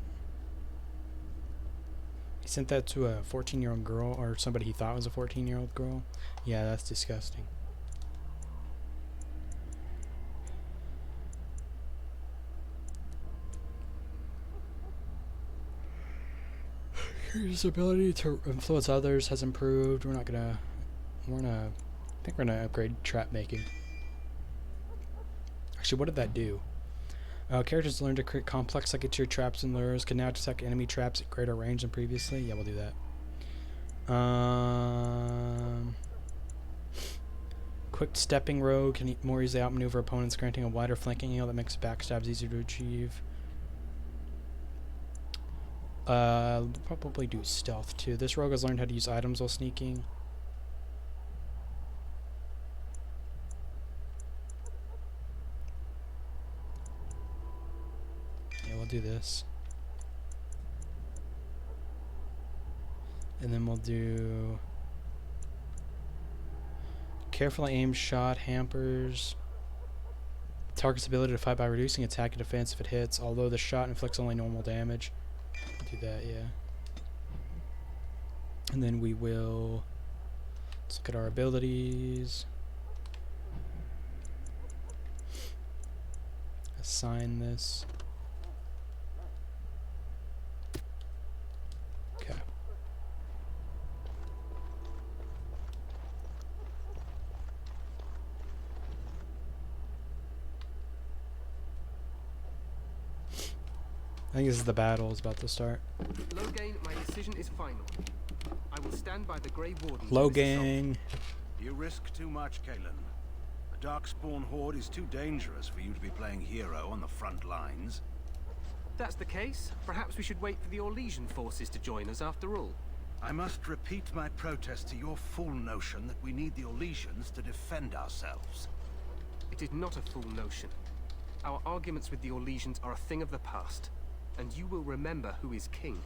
He sent that to a 14-year-old girl, or somebody he thought was a 14-year-old girl. Yeah, that's disgusting. His ability to influence others has improved. I think we're gonna upgrade trap making. Actually, what did that do? Characters learn to create complex second-tier traps and lures. Can now detect enemy traps at greater range than previously. Yeah, we'll do that. Quick stepping rogue can more easily outmaneuver opponents, granting a wider flanking angle that makes backstabs easier to achieve. We'll probably do stealth too. This rogue has learned how to use items while sneaking. Yeah, we'll do this. And then we'll do carefully aimed shot hampers target's ability to fight by reducing attack and defense if it hits, although the shot inflicts only normal damage. Do that, yeah. And then we will, let's look at our abilities. Assign this. Okay. I think this is the battle is about to start. Logain, my decision is final. I will stand by the Grey Warden. Logain. You risk too much, Kalen. The Darkspawn horde is too dangerous for you to be playing hero on the front lines. If that's the case, perhaps we should wait for the Orlesian forces to join us after all. I must repeat my protest to your fool notion that we need the Orlesians to defend ourselves. It is not a fool notion. Our arguments with the Orlesians are a thing of the past. And you will remember who is king.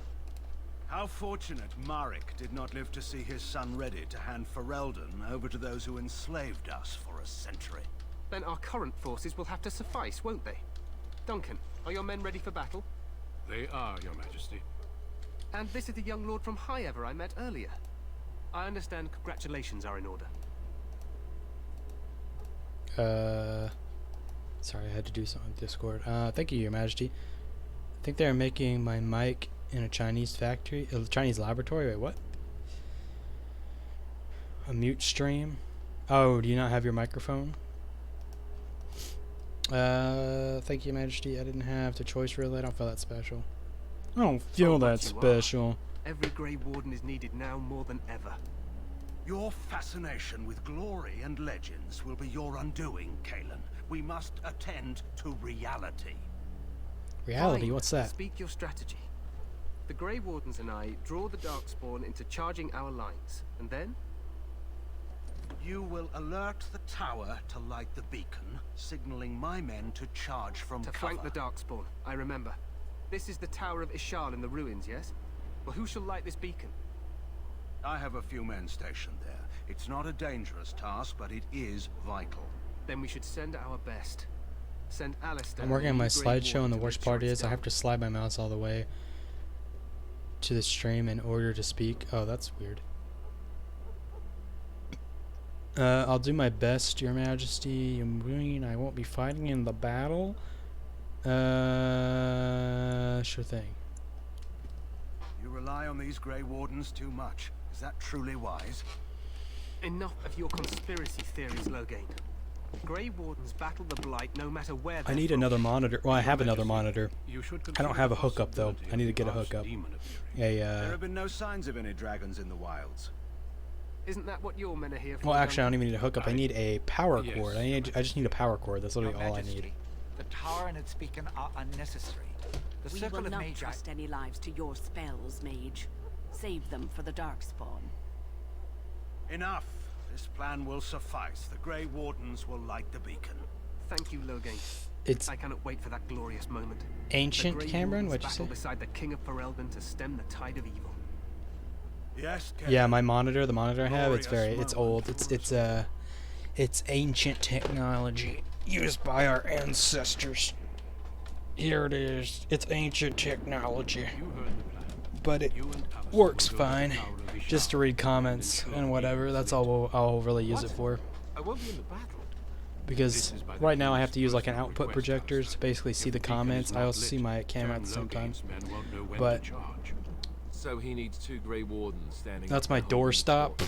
How fortunate Marek did not live to see his son ready to hand Ferelden over to those who enslaved us for a century. Then our current forces will have to suffice, won't they? Duncan, are your men ready for battle? They are, Your Majesty. And this is the young lord from Highever I met earlier. I understand congratulations are in order. Sorry, I had to do something with Discord. Thank you, Your Majesty. I think they're making my mic in a Chinese factory, a Chinese laboratory. Wait, what? A mute stream? Oh, do you not have your microphone? Thank you, Your Majesty. I didn't have the choice really. I don't feel that special. I don't feel that special. Every Grey Warden is needed now more than ever. Your fascination with glory and legends will be your undoing, Kalen. We must attend to reality. Reality? Fine. What's that? Speak your strategy. The Grey Wardens and I draw the Darkspawn into charging our lines, and then? You will alert the tower to light the beacon, signaling my men to charge from cover. To flank the Darkspawn, I remember. This is the Tower of Ishal in the ruins, yes? Well, who shall light this beacon? I have a few men stationed there. It's not a dangerous task, but it is vital. Then we should send our best. Send Alistair. I'm working on my slideshow, and the worst part is I have to slide my mouse all the way to the stream in order to speak. Oh, that's weird. I'll do my best, Your Majesty. You mean I won't be fighting in the battle? Sure thing. You rely on these Grey Wardens too much. Is that truly wise? Enough of your conspiracy theories, Logain. Grey Wardens battle the Blight no matter where they're I need another monitor. Well, I have another monitor. I don't have a hookup though. I need to get a hookup. There have been no signs of any dragons in the wilds. Isn't that what your men are here for? Well, actually, I don't even need a hookup. I need a power cord. I just need a power cord. That's literally all I need. The tower and its beacon are unnecessary. The We circle will of not Magi... trust any lives to your spells, mage. Save them for the Darkspawn. Enough. This plan will suffice. The Grey Wardens will light the beacon. Thank you, Logain. I cannot wait for that glorious moment. Ancient the Grey Cameron, Wardens what'd you say? battle beside the King of Ferelden to stem the tide of evil. Yes, Yeah, my monitor, the monitor I have, it's old. It's ancient technology used by our ancestors. Here it is. It's ancient technology. But it works fine. Just to read comments and whatever. That's all I'll really use it for. I won't be in the battle. Because right now I have to use like an output projector to basically see the comments. I also see my camera at the same time. But so he needs 2 Grey Wardens standing. That's my doorstop.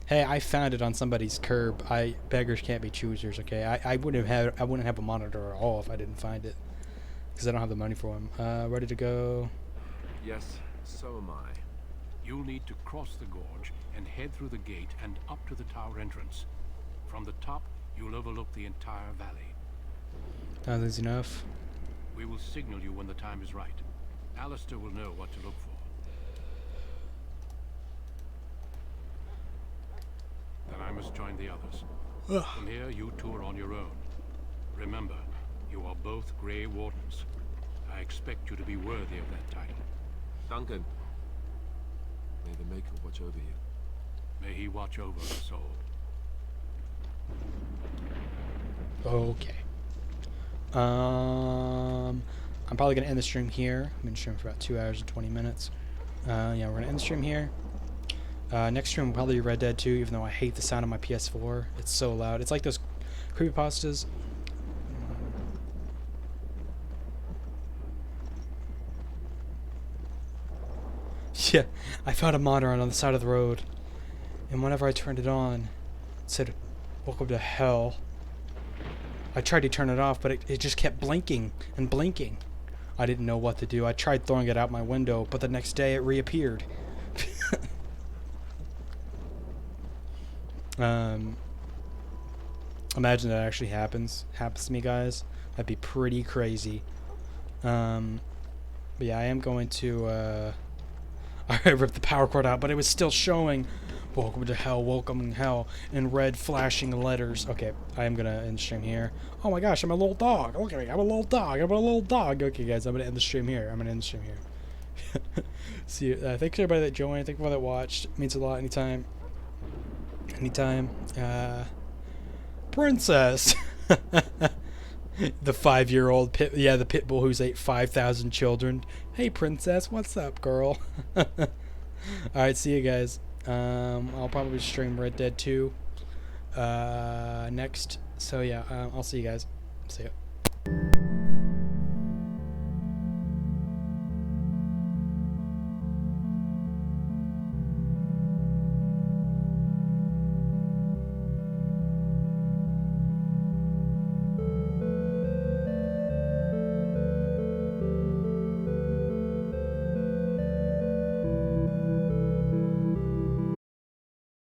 Hey, I found it on somebody's curb. Beggars can't be choosers, okay? I wouldn't have a monitor at all if I didn't find it, because I don't have the money for them. Ready to go? Yes, so am I. You'll need to cross the gorge and head through the gate and up to the tower entrance. From the top, you'll overlook the entire valley. That is enough. We will signal you when the time is right. Alistair will know what to look for. Then I must join the others. From here, you two are on your own. Remember, you are both Grey Wardens. I expect you to be worthy of that title. Duncan, may the Maker watch over you. May he watch over us all. Okay. I'm probably gonna end the stream here. I'm gonna stream for about 2 hours and 20 minutes. Yeah, we're gonna end the stream here. Next stream will probably be Red Dead 2, even though I hate the sound of my PS4. It's so loud. It's like those creepypastas. Yeah, I found a monitor on the side of the road, and whenever I turned it on, it said, "Welcome to hell." I tried to turn it off, but it just kept blinking and blinking. I didn't know what to do. I tried throwing it out my window, but the next day it reappeared. Imagine that actually happens to me, guys. That'd be pretty crazy. But yeah, I am going to I ripped the power cord out, but it was still showing "Welcome to hell, welcome to hell" in red flashing letters. Okay, I am gonna end the stream here. Oh my gosh, I'm a little dog. Look at me, I'm a little dog. I'm a little dog. Okay, guys, I'm gonna end the stream here. See you. Thanks to everybody that joined. Thank you for that watched. It means a lot. Anytime. Princess. The 5-year-old pit. Yeah, the pit bull who's ate 5,000 children. Hey, princess, what's up, girl? All right, see you guys. I'll probably stream Red Dead 2 next. So yeah, I'll see you guys. See ya.